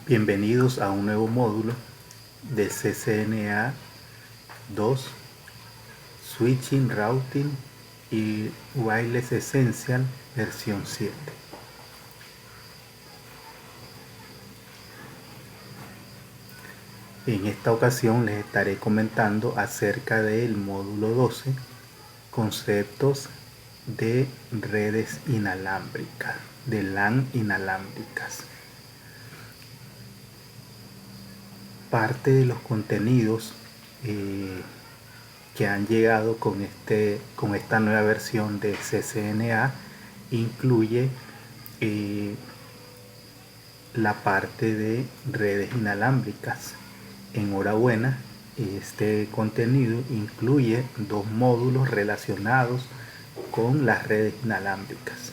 Bienvenidos a un nuevo módulo de CCNA 2, Switching, Routing y Wireless Essential versión 7. En esta ocasión les estaré comentando acerca del módulo 12, conceptos de redes inalámbricas, de LAN inalámbricas. Parte de los contenidos que han llegado con esta nueva versión de CCNA incluye la parte de redes inalámbricas. Enhorabuena, este contenido incluye dos módulos relacionados con las redes inalámbricas.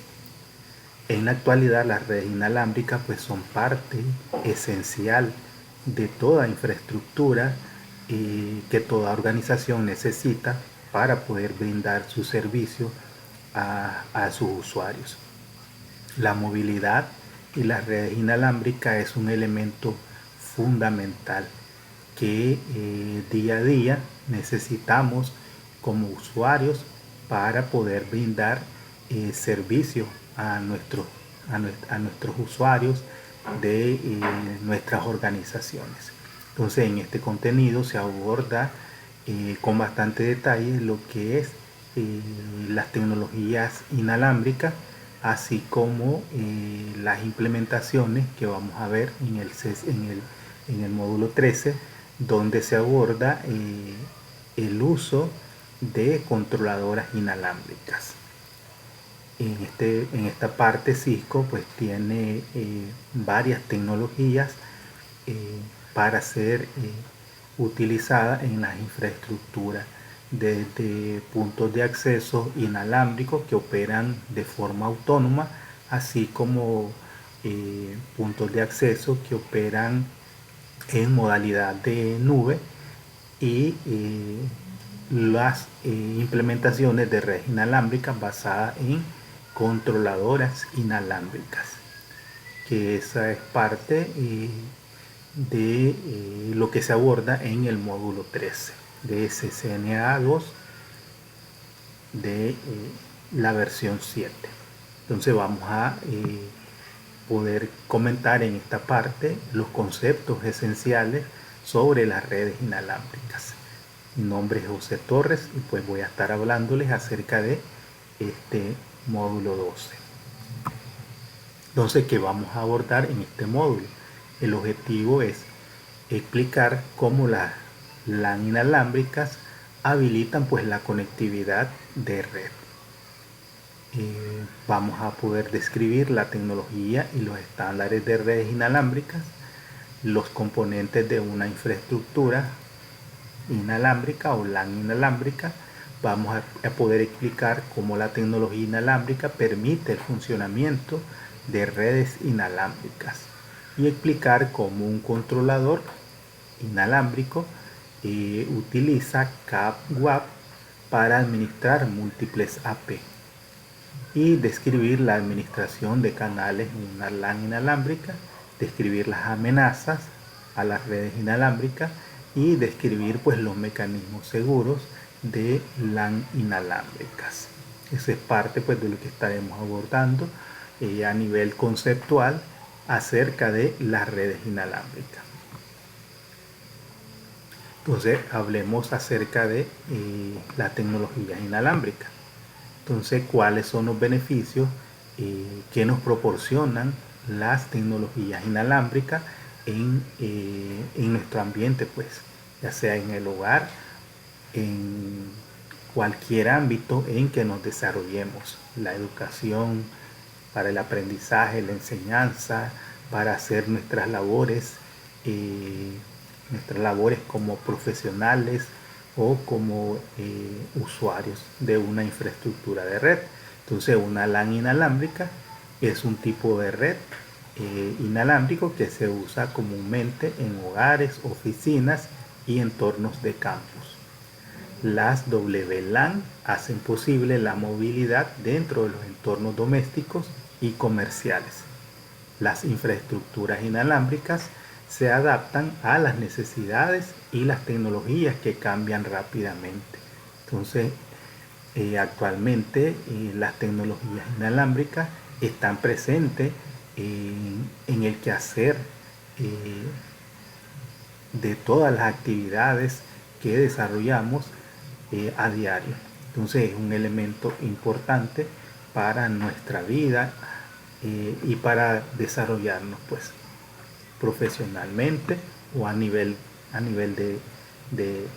En la actualidad las redes inalámbricas pues son parte esencial de toda infraestructura que toda organización necesita para poder brindar su servicio a sus usuarios. La movilidad y las redes inalámbricas es un elemento fundamental que día a día necesitamos como usuarios para poder brindar servicio a nuestros usuarios de nuestras organizaciones. Entonces en este contenido se aborda con bastante detalle lo que es las tecnologías inalámbricas, así como las implementaciones que vamos a ver en el módulo 13, donde se aborda el uso de controladoras inalámbricas. En esta parte Cisco pues tiene varias tecnologías para ser utilizada en las infraestructuras, desde puntos de acceso inalámbricos que operan de forma autónoma, así como puntos de acceso que operan en modalidad de nube y las implementaciones de redes inalámbricas basadas en controladoras inalámbricas, que esa es parte de lo que se aborda en el módulo 13 de CCNA 2 de la versión 7. Entonces vamos a poder comentar en esta parte los conceptos esenciales sobre las redes inalámbricas. Mi nombre es José Torres y pues voy a estar hablándoles acerca de este módulo 12. Entonces, ¿qué vamos a abordar en este módulo? El objetivo es explicar cómo las LAN inalámbricas habilitan pues la conectividad de red. Vamos a poder describir la tecnología y los estándares de redes inalámbricas, los componentes de una infraestructura inalámbrica o LAN inalámbrica. Vamos a poder explicar cómo la tecnología inalámbrica permite el funcionamiento de redes inalámbricas y explicar cómo un controlador inalámbrico utiliza CAP-WAP para administrar múltiples AP y describir la administración de canales en una LAN inalámbrica, describir las amenazas a las redes inalámbricas y describir pues los mecanismos seguros de LAN inalámbricas. Eso es parte pues de lo que estaremos abordando a nivel conceptual acerca de las redes inalámbricas. Entonces hablemos acerca de la tecnología inalámbrica. Entonces, ¿cuáles son los beneficios que nos proporcionan las tecnologías inalámbricas en nuestro ambiente? Pues ya sea en el hogar, en cualquier ámbito en que nos desarrollemos, la educación, para el aprendizaje, la enseñanza, para hacer nuestras labores como profesionales o como usuarios de una infraestructura de red. Entonces una LAN inalámbrica es un tipo de red inalámbrico que se usa comúnmente en hogares, oficinas y entornos de campus. Las WLAN hacen posible la movilidad dentro de los entornos domésticos y comerciales. Las infraestructuras inalámbricas se adaptan a las necesidades y las tecnologías que cambian rápidamente. Entonces, actualmente las tecnologías inalámbricas están presentes en el quehacer de todas las actividades que desarrollamos a diario. Entonces es un elemento importante para nuestra vida y para desarrollarnos pues profesionalmente o a nivel de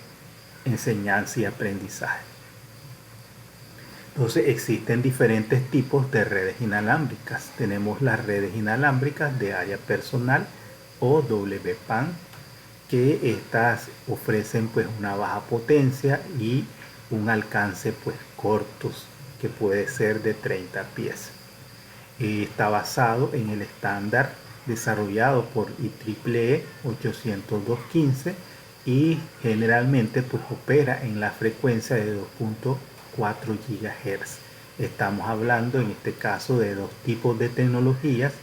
enseñanza y aprendizaje. Entonces existen diferentes tipos de redes inalámbricas. Tenemos las redes inalámbricas de área personal o WPAN, que estas ofrecen pues una baja potencia y un alcance pues cortos, que puede ser de 30 pies. Está basado en el estándar desarrollado por IEEE 802.15 y generalmente pues opera en la frecuencia de 2.4 GHz. Estamos hablando en este caso de dos tipos de tecnologías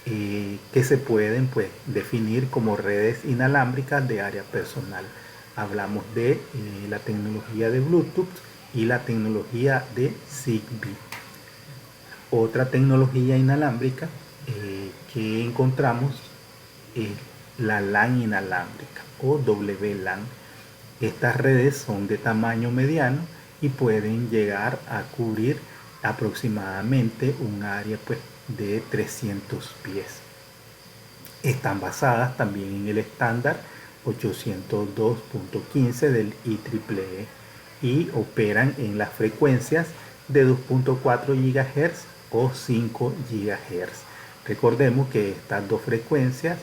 que se pueden pues definir como redes inalámbricas de área personal. Hablamos de la tecnología de Bluetooth y la tecnología de Zigbee. Otra tecnología inalámbrica que encontramos es la LAN inalámbrica o WLAN. Estas redes son de tamaño mediano y pueden llegar a cubrir aproximadamente un área pues de 300 pies. Están basadas también en el estándar 802.15 del IEEE y operan en las frecuencias de 2.4 GHz o 5 GHz. Recordemos que estas dos frecuencias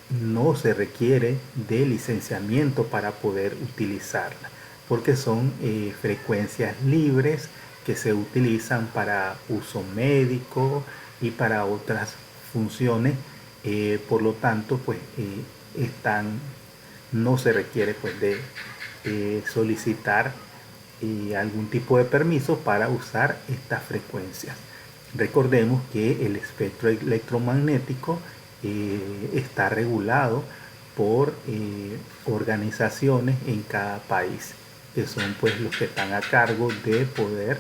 no se requiere de licenciamiento para poder utilizarlas, porque son frecuencias libres que se utilizan para uso médico y para otras funciones. Por lo tanto, pues no se requiere pues de solicitar algún tipo de permiso para usar estas frecuencias. Recordemos que el espectro electromagnético está regulado por organizaciones en cada país, que son pues los que están a cargo de poder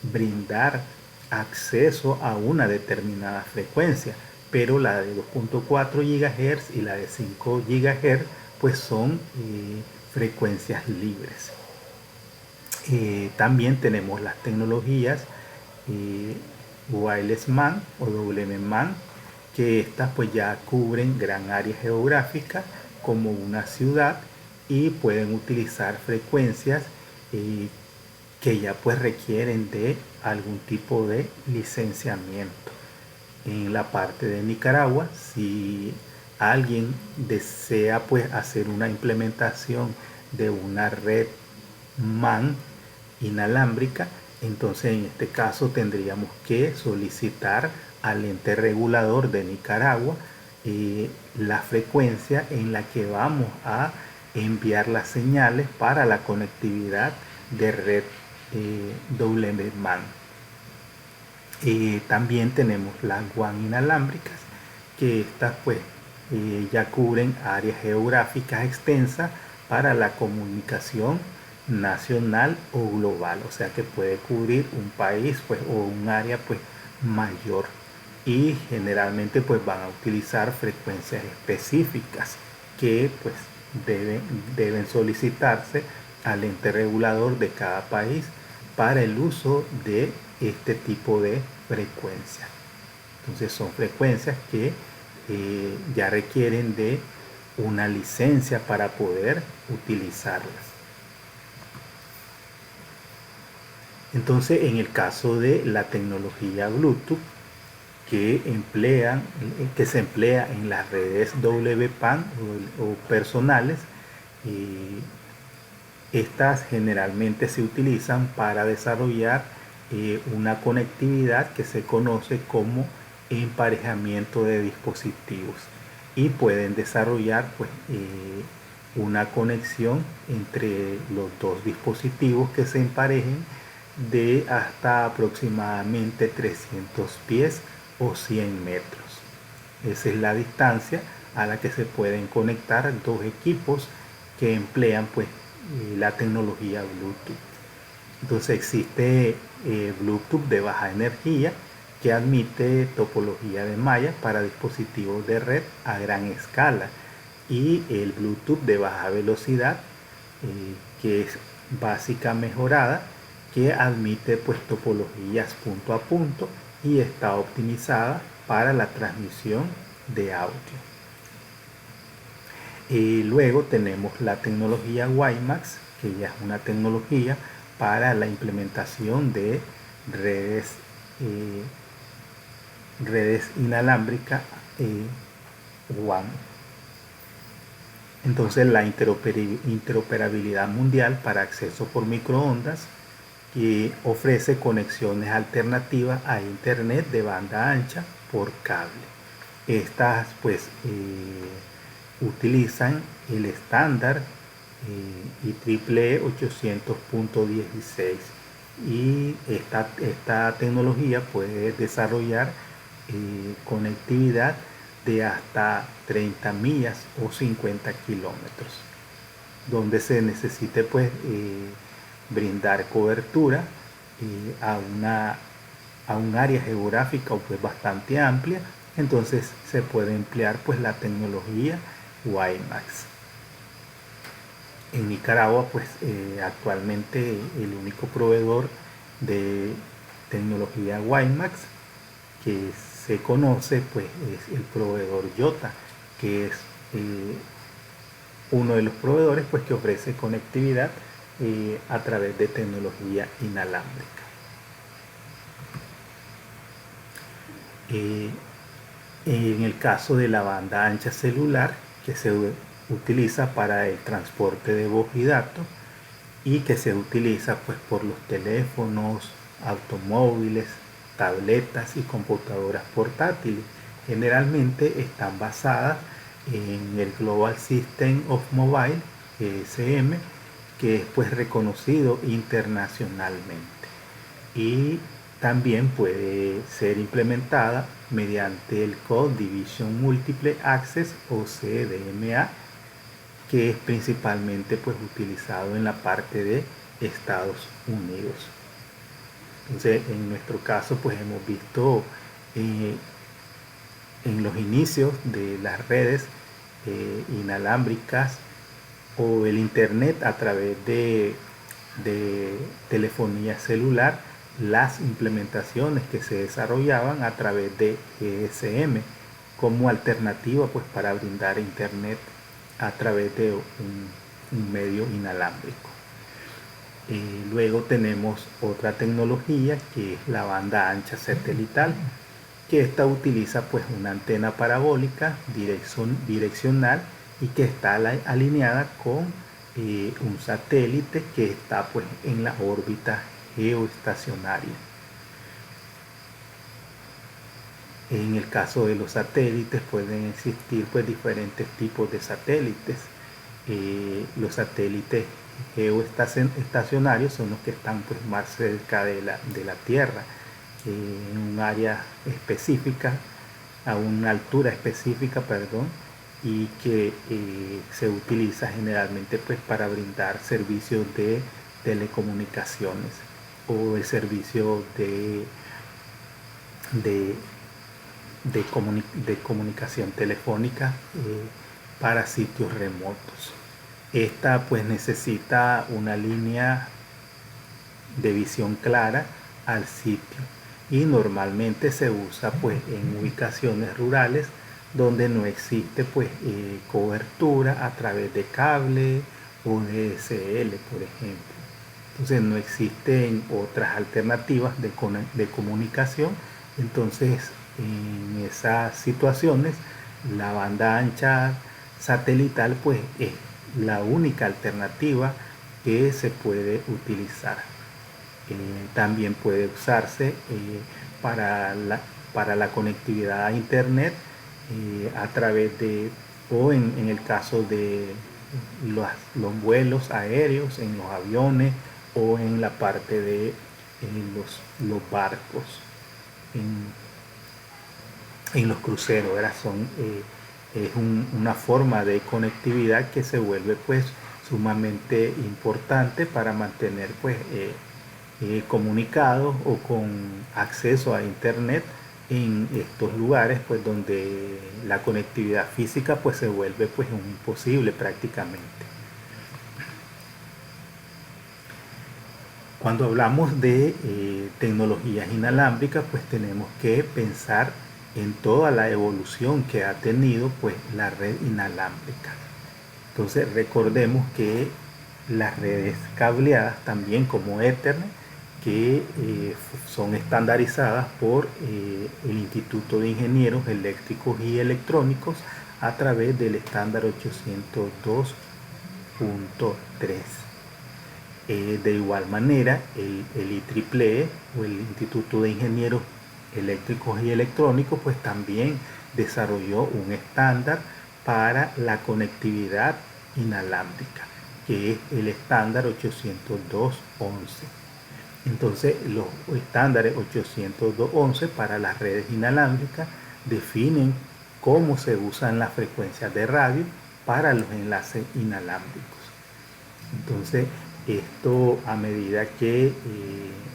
brindar acceso a una determinada frecuencia, pero la de 2.4 GHz y la de 5 GHz pues son frecuencias libres. También tenemos las tecnologías Wireless MAN o WMAN, que estas pues ya cubren gran área geográfica como una ciudad y pueden utilizar frecuencias que ya pues requieren de algún tipo de licenciamiento. En la parte de Nicaragua, si alguien desea pues hacer una implementación de una red MAN inalámbrica, entonces en este caso tendríamos que solicitar al ente regulador de Nicaragua la frecuencia en la que vamos a enviar las señales para la conectividad de red WMAN. También tenemos las WAN inalámbricas, que estas pues ya cubren áreas geográficas extensas para la comunicación nacional o global, o sea que puede cubrir un país pues o un área pues mayor, y generalmente pues van a utilizar frecuencias específicas que pues deben solicitarse al ente regulador de cada país para el uso de este tipo de frecuencias. Entonces son frecuencias que ya requieren de una licencia para poder utilizarlas. Entonces, en el caso de la tecnología Bluetooth, que se emplea en las redes WPAN o personales, estas generalmente se utilizan para desarrollar una conectividad que se conoce como emparejamiento de dispositivos, y pueden desarrollar pues, una conexión entre los dos dispositivos que se emparejen de hasta aproximadamente 300 pies o 100 metros. Esa es la distancia a la que se pueden conectar dos equipos que emplean pues la tecnología Bluetooth. Entonces existe Bluetooth de baja energía que admite topología de malla para dispositivos de red a gran escala, y el Bluetooth de baja velocidad que es básica mejorada, que admite pues topologías punto a punto y está optimizada para la transmisión de audio. Y luego tenemos la tecnología WiMAX, que ya es una tecnología para la implementación de redes inalámbricas WAN. Entonces la interoperabilidad mundial para acceso por microondas, que ofrece conexiones alternativas a internet de banda ancha por cable. Estas pues utilizan el estándar IEEE 800.16, y esta tecnología puede desarrollar conectividad de hasta 30 millas o 50 kilómetros, donde se necesite pues brindar cobertura a un área geográfica pues bastante amplia. Entonces se puede emplear pues la tecnología WiMAX. En Nicaragua pues actualmente el único proveedor de tecnología WiMAX que se conoce pues es el proveedor Yota, que es uno de los proveedores pues que ofrece conectividad a través de tecnología inalámbrica. En el caso de la banda ancha celular, que se utiliza para el transporte de voz y datos, y que se utiliza pues por los teléfonos, automóviles, tabletas y computadoras portátiles, generalmente están basadas en el Global System of Mobile, GSM, que es pues reconocido internacionalmente, y también puede ser implementada mediante el Code Division Multiple Access o CDMA, que es principalmente pues utilizado en la parte de Estados Unidos. Entonces en nuestro caso pues hemos visto en los inicios de las redes inalámbricas o el internet a través de telefonía celular, las implementaciones que se desarrollaban a través de GSM como alternativa pues para brindar internet a través de un medio inalámbrico. Luego tenemos otra tecnología que es la banda ancha satelital, que esta utiliza pues una antena parabólica direccional y que está alineada con un satélite que está pues en la órbita geoestacionaria. En el caso de los satélites pueden existir pues diferentes tipos de satélites. Los satélites geoestacionarios son los que están pues más cerca de la Tierra, en un área específica, a una altura específica, perdón, y que se utiliza generalmente pues para brindar servicios de telecomunicaciones o el servicio de comunicación telefónica para sitios remotos. Esta pues necesita una línea de visión clara al sitio, y normalmente se usa pues en ubicaciones rurales donde no existe pues cobertura a través de cable o DSL, por ejemplo. Entonces no existen otras alternativas de comunicación. Entonces en esas situaciones la banda ancha satelital pues es la única alternativa que se puede utilizar. También puede usarse para la conectividad a internet a través de, o en el caso de los vuelos aéreos, en los aviones o en la parte de los barcos. en los cruceros, ¿verdad? Es una forma de conectividad que se vuelve pues sumamente importante para mantener pues comunicados o con acceso a internet en estos lugares pues donde la conectividad física pues se vuelve pues imposible prácticamente. Cuando hablamos de tecnologías inalámbricas, pues tenemos que pensar en toda la evolución que ha tenido pues la red inalámbrica. Entonces recordemos que las redes cableadas, también como Ethernet, que son estandarizadas por el Instituto de Ingenieros Eléctricos y Electrónicos a través del estándar 802.3. De igual manera, el IEEE o el Instituto de Ingenieros Eléctricos y Electrónicos pues también desarrolló un estándar para la conectividad inalámbrica, que es el estándar 802.11. Entonces, los estándares 802.11 para las redes inalámbricas definen cómo se usan las frecuencias de radio para los enlaces inalámbricos. Entonces, esto a medida que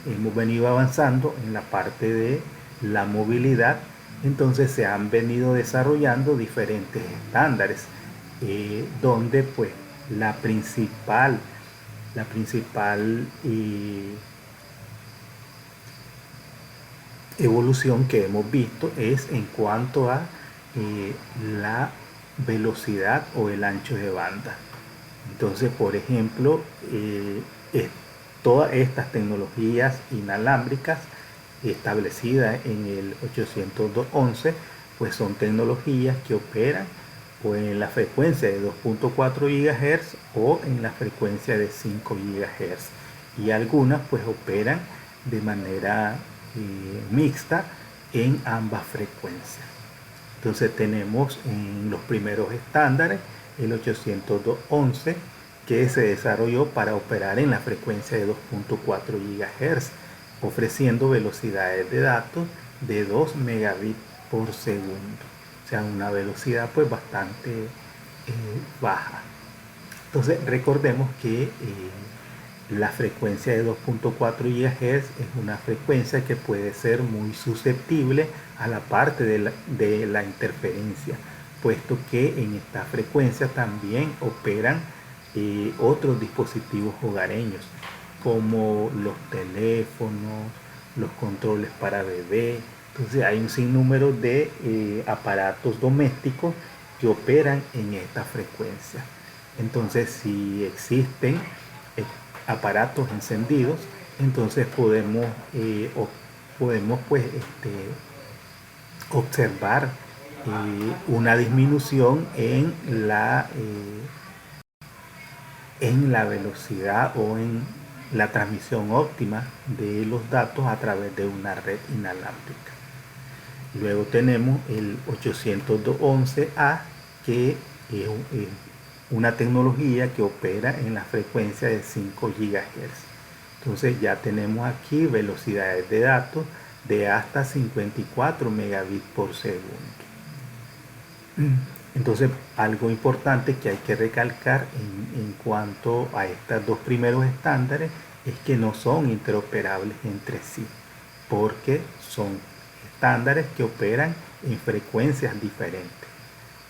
hemos venido avanzando en la parte de la movilidad, entonces se han venido desarrollando diferentes estándares, donde pues la principal evolución que hemos visto es en cuanto a la velocidad o el ancho de banda. Entonces, por ejemplo, todas estas tecnologías inalámbricas establecidas en el 802.11, pues son tecnologías que operan o en la frecuencia de 2.4 GHz o en la frecuencia de 5 GHz. Y algunas pues operan de manera mixta en ambas frecuencias. Entonces tenemos en los primeros estándares el 802.11 que se desarrolló para operar en la frecuencia de 2.4 GHz, ofreciendo velocidades de datos de 2 megabits por segundo. O sea, una velocidad pues bastante baja. Entonces recordemos que la frecuencia de 2.4 GHz es una frecuencia que puede ser muy susceptible a la parte de la interferencia, puesto que en esta frecuencia también operan otros dispositivos hogareños, como los teléfonos, los controles para bebé. Entonces hay un sinnúmero de aparatos domésticos que operan en esta frecuencia. Entonces, si existen aparatos encendidos, entonces podemos pues observar una disminución en la velocidad o en la transmisión óptima de los datos a través de una red inalámbrica. Luego tenemos el 802.11a, que es una tecnología que opera en la frecuencia de 5 GHz. Entonces ya tenemos aquí velocidades de datos de hasta 54 megabits por segundo. Entonces, algo importante que hay que recalcar en cuanto a estos dos primeros estándares es que no son interoperables entre sí, porque son estándares que operan en frecuencias diferentes.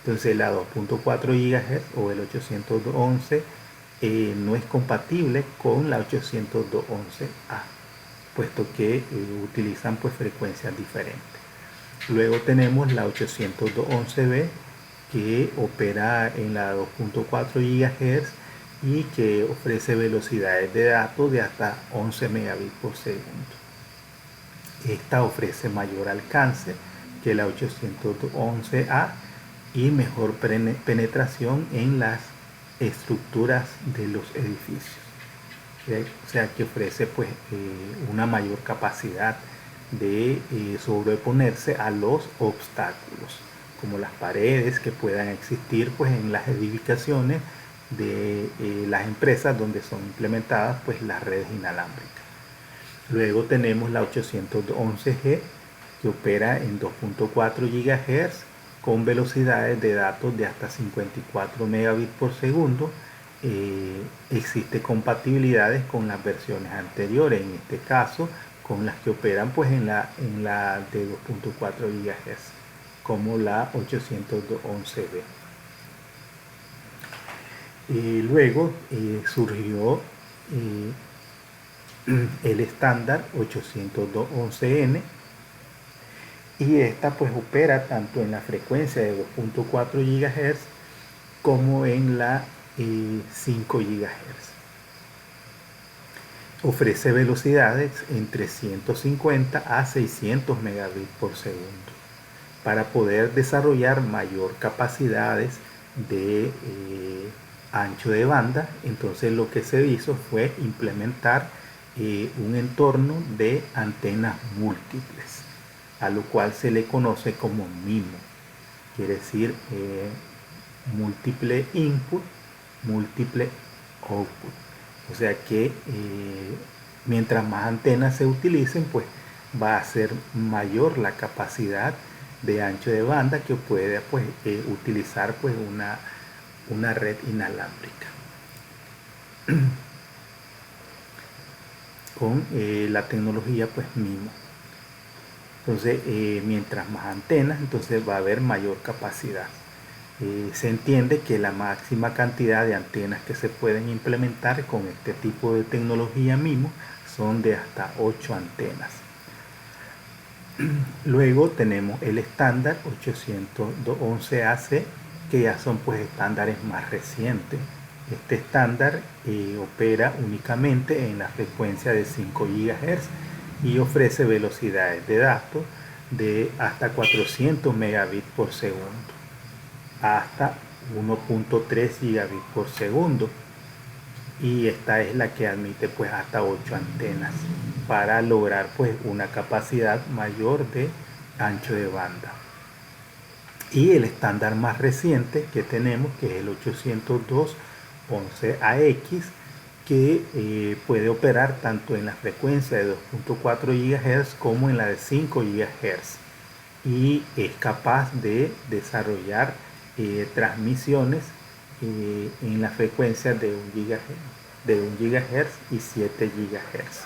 Entonces, la 2.4 GHz o el 802.11 no es compatible con la 802.11a, puesto que utilizan pues frecuencias diferentes. Luego tenemos la 802.11b, que opera en la 2.4 GHz y que ofrece velocidades de datos de hasta 11 megabits por segundo. Esta ofrece mayor alcance que la 811A y mejor penetración en las estructuras de los edificios. O sea que ofrece pues una mayor capacidad de sobreponerse a los obstáculos, como las paredes que puedan existir pues en las edificaciones de las empresas donde son implementadas pues las redes inalámbricas. Luego tenemos la 811G, que opera en 2.4 GHz con velocidades de datos de hasta 54 megabits por segundo. Existe compatibilidades con las versiones anteriores, en este caso con las que operan pues en la de 2.4 GHz, como la 802.11b. Luego surgió el estándar 802.11n, y esta pues opera tanto en la frecuencia de 2.4 GHz como en la 5 GHz. Ofrece velocidades entre 150 a 600 megabits por segundo para poder desarrollar mayor capacidades de ancho de banda. Entonces lo que se hizo fue implementar un entorno de antenas múltiples, a lo cual se le conoce como MIMO, quiere decir múltiple input, múltiple output. O sea que mientras más antenas se utilicen, pues va a ser mayor la capacidad de ancho de banda que puede pues, utilizar pues, una red inalámbrica con la tecnología pues MIMO. Entonces mientras más antenas, entonces va a haber mayor capacidad. Se entiende que la máxima cantidad de antenas que se pueden implementar con este tipo de tecnología MIMO son de hasta 8 antenas. Luego tenemos el estándar 802.11ac, que ya son pues estándares más recientes. Este estándar opera únicamente en la frecuencia de 5 GHz y ofrece velocidades de datos de hasta 400 megabits por segundo hasta 1.3 gigabits por segundo, y esta es la que admite pues hasta 8 antenas para lograr pues una capacidad mayor de ancho de banda. Y el estándar más reciente que tenemos, que es el 802.11ax, que puede operar tanto en la frecuencia de 2.4 GHz como en la de 5 GHz, y es capaz de desarrollar transmisiones en la frecuencia de 1 GHz y 7 GHz.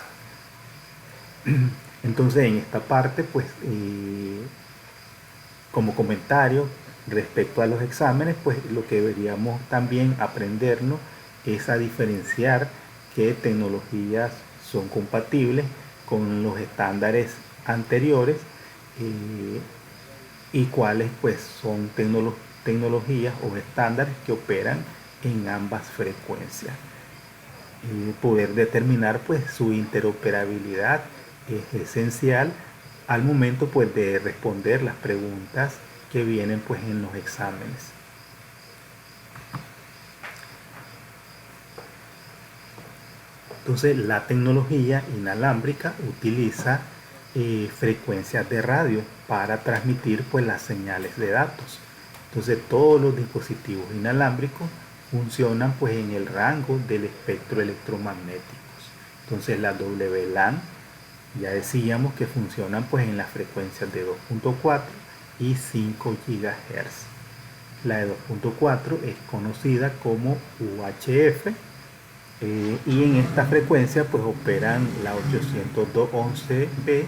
Entonces en esta parte pues como comentario respecto a los exámenes, pues lo que deberíamos también aprendernos es a diferenciar qué tecnologías son compatibles con los estándares anteriores y cuáles pues son tecnologías o estándares que operan en ambas frecuencias. Poder determinar pues su interoperabilidad es esencial al momento pues de responder las preguntas que vienen pues en los exámenes. Entonces la tecnología inalámbrica utiliza frecuencias de radio para transmitir pues las señales de datos. Entonces todos los dispositivos inalámbricos funcionan pues en el rango del espectro electromagnético. Entonces la WLAN, ya decíamos que funcionan pues en las frecuencias de 2.4 y 5 GHz. La de 2.4 es conocida como UHF, y en esta frecuencia pues operan la 802.11b,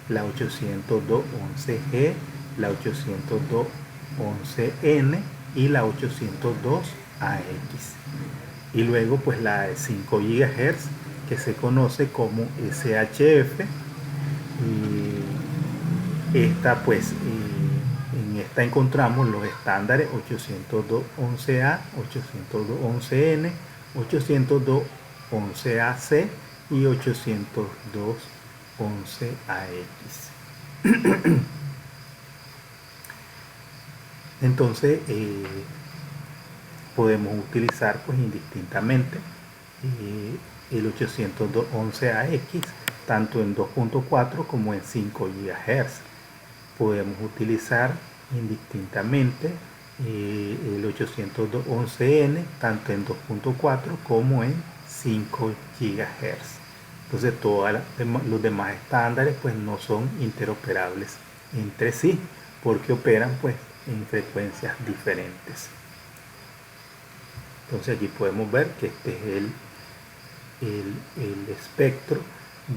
la 802.11g, la 802.11n y la 802.AX. Y luego pues la de 5 GHz, que se conoce como SHF, y esta pues en esta encontramos los estándares 802.11a, 802.11n, 802.11ac y 802.11ax. Entonces podemos utilizar pues indistintamente el 802.11ax tanto en 2.4 como en 5 GHz. Podemos utilizar indistintamente el 802.11n tanto en 2.4 como en 5 GHz. Entonces los demás estándares pues no son interoperables entre sí porque operan pues en frecuencias diferentes. Entonces aquí podemos ver que este es el espectro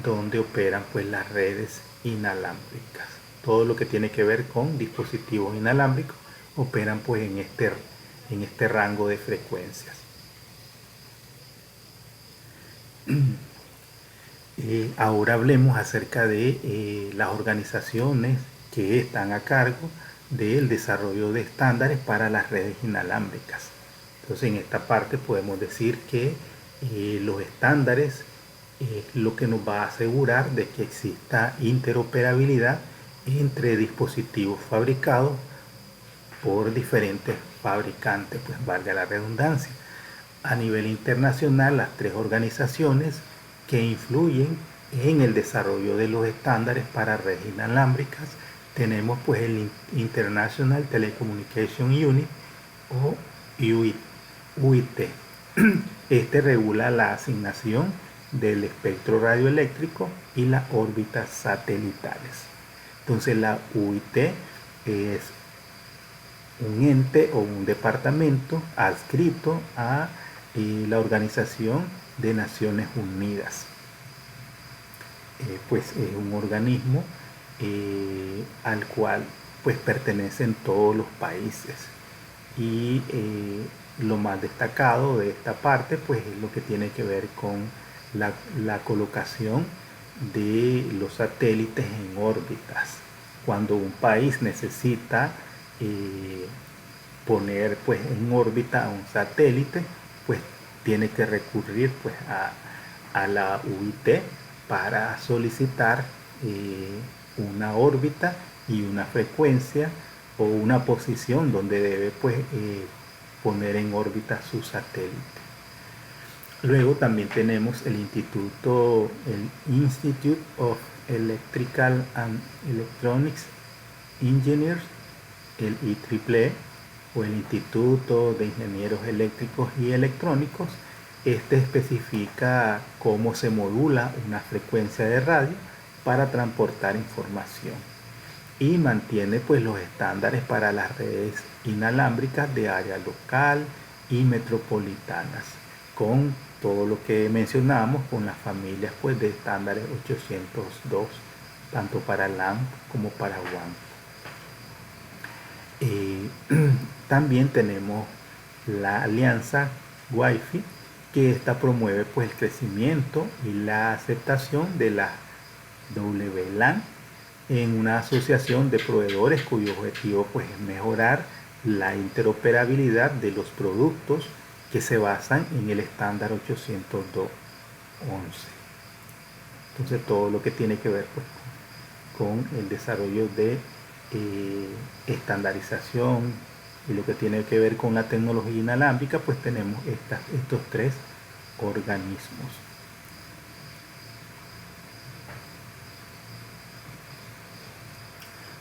donde operan pues las redes inalámbricas. Todo lo que tiene que ver con dispositivos inalámbricos operan pues en este rango de frecuencias. Ahora hablemos acerca de las organizaciones que están a cargo del desarrollo de estándares para las redes inalámbricas. Entonces en esta parte podemos decir que los estándares es lo que nos va a asegurar de que exista interoperabilidad entre dispositivos fabricados por diferentes fabricantes, pues valga la redundancia. A nivel internacional, las tres organizaciones que influyen en el desarrollo de los estándares para redes inalámbricas tenemos pues el International Telecommunication Unit o UIT. Este regula la asignación del espectro radioeléctrico y las órbitas satelitales. Entonces la UIT es un ente o un departamento adscrito a la Organización de Naciones Unidas. Pues es un organismo al cual pues pertenecen todos los países y lo más destacado de esta parte pues es lo que tiene que ver con la colocación de los satélites en órbitas. Cuando un país necesita poner pues en órbita a un satélite, pues tiene que recurrir pues a la UIT para solicitar una órbita y una frecuencia o una posición donde debe pues poner en órbita su satélite. Luego también tenemos el Institute of Electrical and Electronics Engineers, el IEEE, o el Instituto de Ingenieros Eléctricos y Electrónicos. Este especifica cómo se modula una frecuencia de radio para transportar información y mantiene pues los estándares para las redes inalámbricas de área local y metropolitanas, con todo lo que mencionamos, con las familias pues de estándares 802, tanto para LAN como para WAN. También tenemos la alianza Wi-Fi, que esta promueve pues el crecimiento y la aceptación de la WLAN en una asociación de proveedores cuyo objetivo pues es mejorar la interoperabilidad de los productos que se basan en el estándar 802.11. Entonces todo lo que tiene que ver pues, con el desarrollo de estandarización y lo que tiene que ver con la tecnología inalámbrica, pues tenemos estos tres organismos.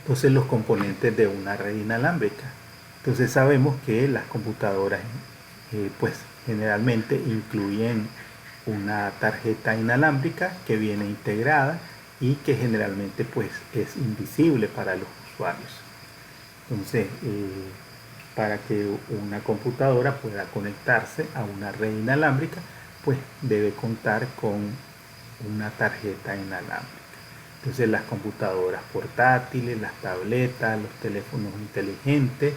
Entonces los componentes de una red inalámbrica. Entonces sabemos que las computadoras pues generalmente incluyen una tarjeta inalámbrica que viene integrada y que generalmente pues es invisible para los usuarios. Entonces para que una computadora pueda conectarse a una red inalámbrica pues debe contar con una tarjeta inalámbrica. Entonces las computadoras portátiles, las tabletas, los teléfonos inteligentes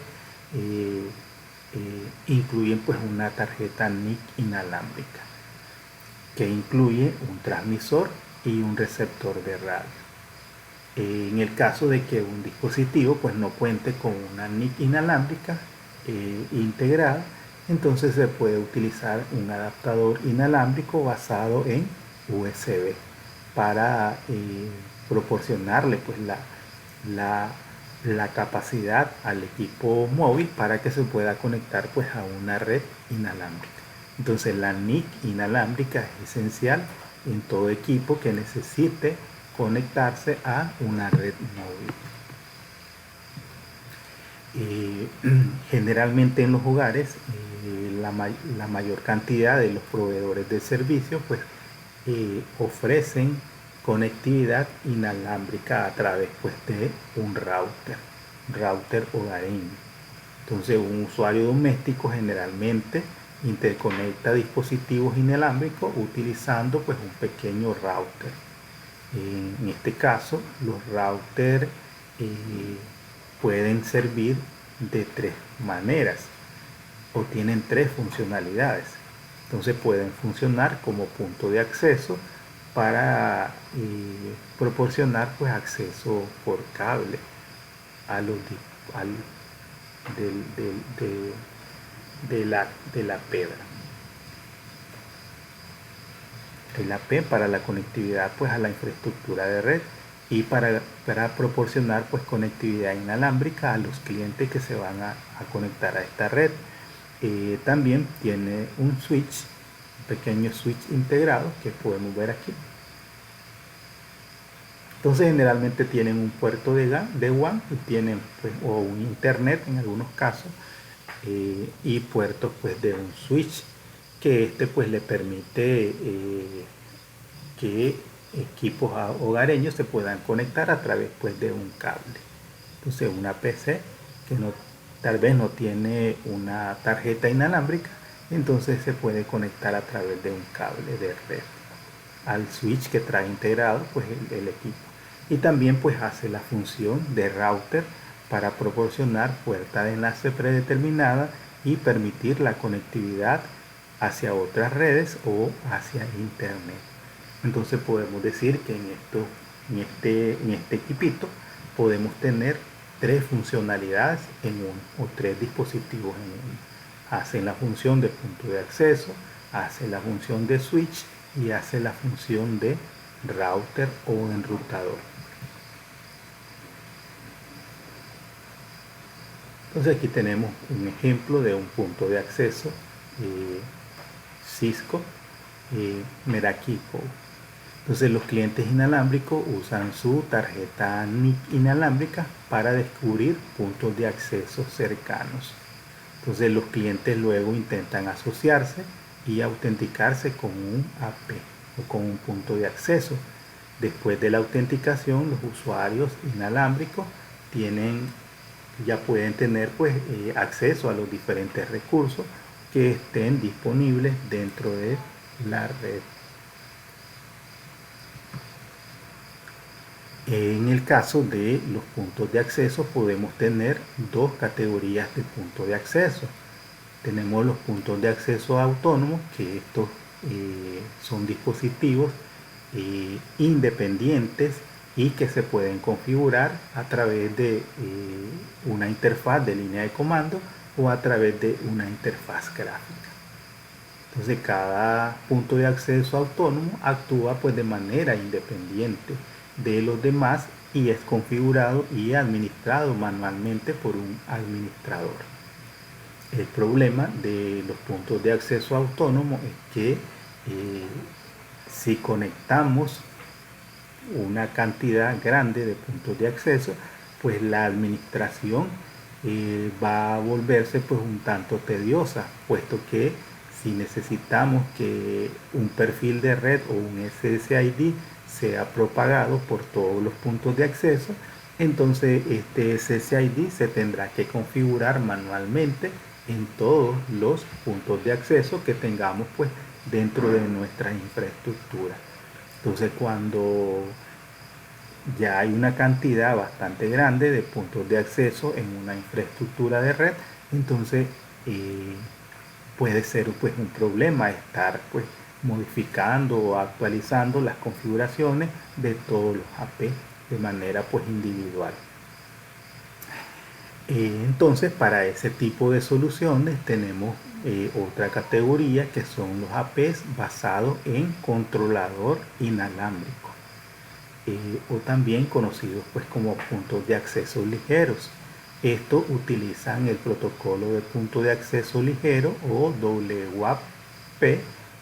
incluyen pues una tarjeta NIC inalámbrica que incluye un transmisor y un receptor de radio. En el caso de que un dispositivo pues no cuente con una NIC inalámbrica integrada, entonces se puede utilizar un adaptador inalámbrico basado en USB para proporcionarle pues la capacidad al equipo móvil para que se pueda conectar pues a una red inalámbrica. Entonces la NIC inalámbrica es esencial en todo equipo que necesite conectarse a una red móvil. Generalmente en los hogares la mayor cantidad de los proveedores de servicios pues ofrecen conectividad inalámbrica a través pues, de un router hogareño. Entonces un usuario doméstico generalmente interconecta dispositivos inalámbricos utilizando pues, un pequeño router. En este caso, los routers pueden servir de tres maneras o tienen tres funcionalidades. Entonces pueden funcionar como punto de acceso para proporcionar pues, acceso por cable a los de la pedra. El AP para la conectividad pues, a la infraestructura de red y para proporcionar pues, conectividad inalámbrica a los clientes que se van a conectar a esta red. También tiene un switch, un pequeño switch integrado que podemos ver aquí. Entonces generalmente tienen un puerto de WAN y tienen pues, o un internet en algunos casos y puertos pues, de un switch que pues le permite que equipos hogareños se puedan conectar a través pues, de un cable. Entonces una PC que tal vez no tiene una tarjeta inalámbrica, entonces se puede conectar a través de un cable de red al switch que trae integrado pues, el equipo. Y también pues hace la función de router para proporcionar puerta de enlace predeterminada y permitir la conectividad hacia otras redes o hacia internet. Entonces podemos decir que en este equipito podemos tener tres funcionalidades en uno o tres dispositivos en uno. Hacen la función de punto de acceso, hace la función de switch y hace la función de router o enrutador. Entonces aquí tenemos un ejemplo de un punto de acceso Cisco Meraki Go. Entonces los clientes inalámbricos usan su tarjeta NIC inalámbrica para descubrir puntos de acceso cercanos. Entonces los clientes luego intentan asociarse y autenticarse con un AP o con un punto de acceso. Después de la autenticación, los usuarios inalámbricos ya pueden tener pues, acceso a los diferentes recursos que estén disponibles dentro de la red. En el caso de los puntos de acceso podemos tener dos categorías de puntos de acceso. Tenemos los puntos de acceso autónomos, que estos son dispositivos independientes y que se pueden configurar a través de una interfaz de línea de comando o a través de una interfaz gráfica. Entonces cada punto de acceso autónomo actúa pues de manera independiente de los demás y es configurado y administrado manualmente por un administrador. El problema de los puntos de acceso autónomo es que si conectamos una cantidad grande de puntos de acceso, pues la administración va a volverse pues un tanto tediosa, puesto que si necesitamos que un perfil de red o un SSID sea propagado por todos los puntos de acceso, entonces este SSID se tendrá que configurar manualmente en todos los puntos de acceso que tengamos pues dentro de nuestra infraestructura. Entonces cuando ya hay una cantidad bastante grande de puntos de acceso en una infraestructura de red, entonces puede ser pues un problema estar pues modificando o actualizando las configuraciones de todos los AP de manera pues individual. Entonces para ese tipo de soluciones tenemos otra categoría que son los APs basados en controlador inalámbrico o también conocidos pues como puntos de acceso ligeros. Estos utilizan el protocolo de punto de acceso ligero o WAP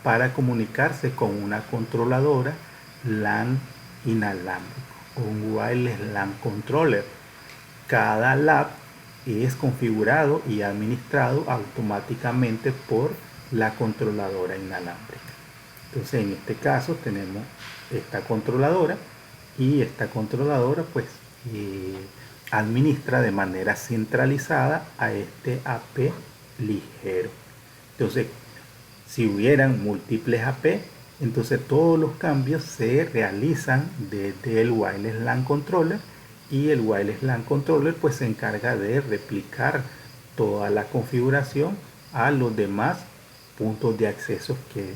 para comunicarse con una controladora LAN inalámbrico o un wireless LAN controller. Cada LAP es configurado y administrado automáticamente por la controladora inalámbrica. Entonces en este caso tenemos esta controladora y esta controladora pues administra de manera centralizada a este AP ligero. Entonces si hubieran múltiples AP, entonces todos los cambios se realizan desde el Wireless LAN Controller, y el Wireless LAN Controller pues se encarga de replicar toda la configuración a los demás puntos de acceso que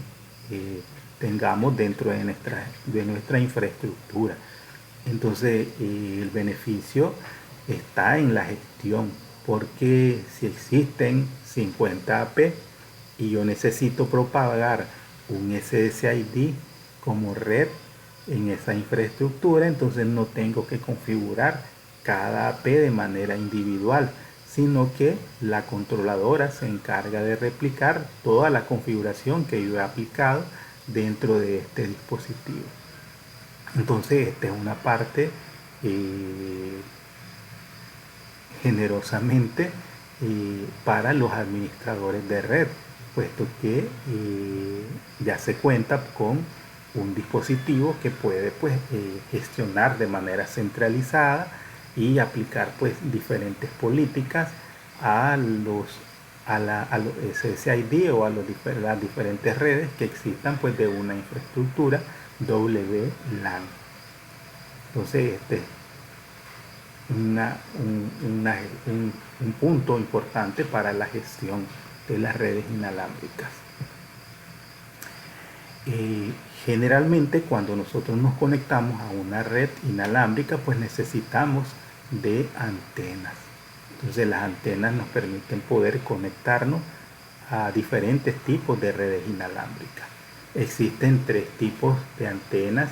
tengamos dentro de nuestra infraestructura. Entonces el beneficio está en la gestión, porque si existen 50 AP y yo necesito propagar un SSID como red en esa infraestructura, entonces no tengo que configurar cada AP de manera individual, sino que la controladora se encarga de replicar toda la configuración que yo he aplicado dentro de este dispositivo. Entonces esta es una parte generosamente para los administradores de red, puesto que ya se cuenta con un dispositivo que puede pues gestionar de manera centralizada y aplicar pues diferentes políticas a los SSID o a las diferentes redes que existan pues de una infraestructura WLAN. Entonces este es un punto importante para la gestión de las redes inalámbricas. Generalmente cuando nosotros nos conectamos a una red inalámbrica pues necesitamos de antenas. Entonces las antenas nos permiten poder conectarnos a diferentes tipos de redes inalámbricas. Existen 3 tipos de antenas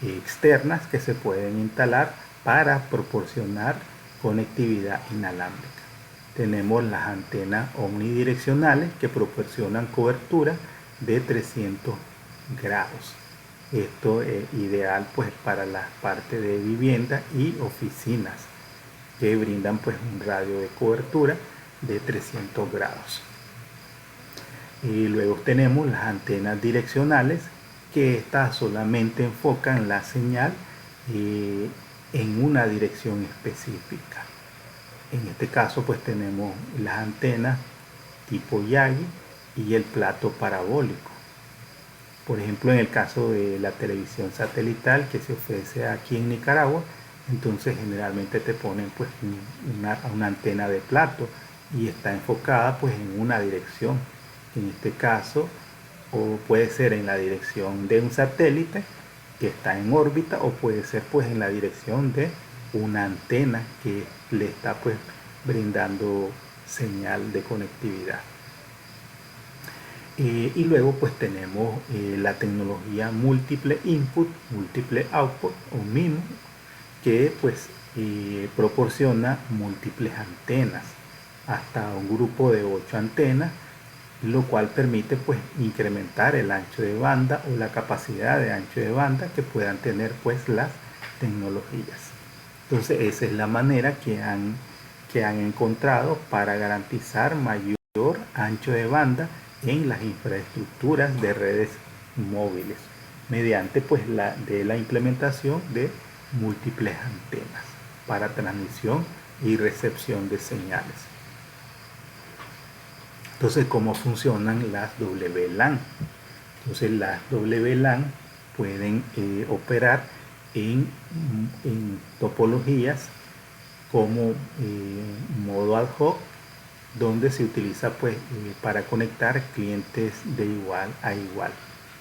externas que se pueden instalar para proporcionar conectividad inalámbrica. Tenemos las antenas omnidireccionales que proporcionan cobertura de 300 grados. Esto es ideal pues para la parte de vivienda y oficinas, que brindan pues un radio de cobertura de 300 grados. Y luego tenemos las antenas direccionales, que estas solamente enfocan la señal en una dirección específica. En este caso pues tenemos las antenas tipo Yagi y el plato parabólico. Por ejemplo, en el caso de la televisión satelital que se ofrece aquí en Nicaragua, entonces generalmente te ponen pues una antena de plato y está enfocada pues en una dirección. En este caso, o puede ser en la dirección de un satélite que está en órbita, o puede ser pues en la dirección de una antena que le está pues brindando señal de conectividad. Y luego pues tenemos la tecnología múltiple input, múltiple output o MIMO, que pues proporciona múltiples antenas, hasta un grupo de 8 antenas, lo cual permite pues incrementar el ancho de banda o la capacidad de ancho de banda que puedan tener pues las tecnologías. Entonces esa es la manera que han encontrado para garantizar mayor ancho de banda en las infraestructuras de redes móviles, mediante pues la implementación de múltiples antenas para transmisión y recepción de señales. Entonces, ¿cómo funcionan las WLAN? Entonces las WLAN pueden operar en topologías como modo ad hoc, donde se utiliza pues para conectar clientes de igual a igual,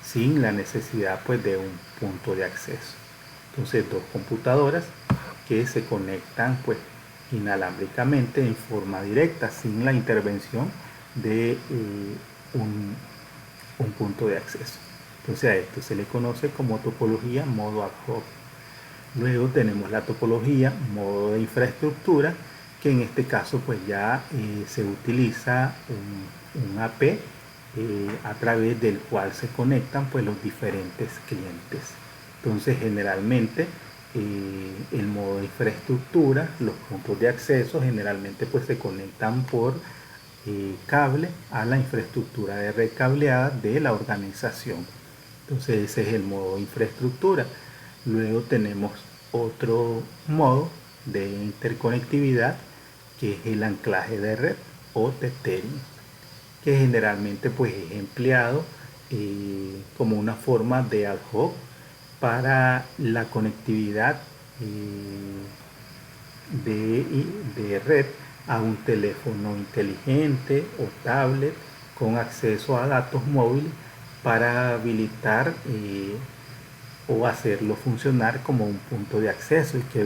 sin la necesidad pues de un punto de acceso. Entonces 2 computadoras que se conectan pues inalámbricamente en forma directa, sin la intervención de un punto de acceso. Entonces a esto se le conoce como topología modo ad hoc. Luego tenemos la topología modo de infraestructura, que en este caso pues ya se utiliza un AP a través del cual se conectan pues los diferentes clientes. Entonces generalmente el modo de infraestructura, los puntos de acceso generalmente pues se conectan por cable a la infraestructura de red cableada de la organización. Entonces ese es el modo infraestructura. Luego tenemos otro modo de interconectividad que es el anclaje de red o tethering, que generalmente pues es empleado como una forma de ad hoc para la conectividad de red a un teléfono inteligente o tablet con acceso a datos móviles para habilitar o hacerlo funcionar como un punto de acceso y que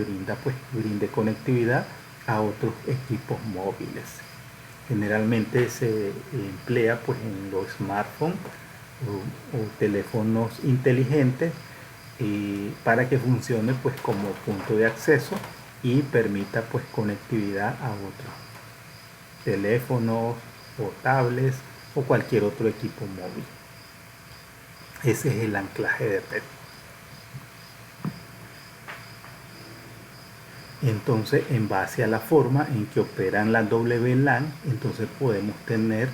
brinde conectividad a otros equipos móviles. Generalmente se emplea pues en los smartphones o teléfonos inteligentes para que funcione pues como punto de acceso y permita pues conectividad a otros teléfonos o tablets o cualquier otro equipo móvil. Ese es el anclaje de red. Entonces, en base a la forma en que operan las WLAN, entonces podemos tener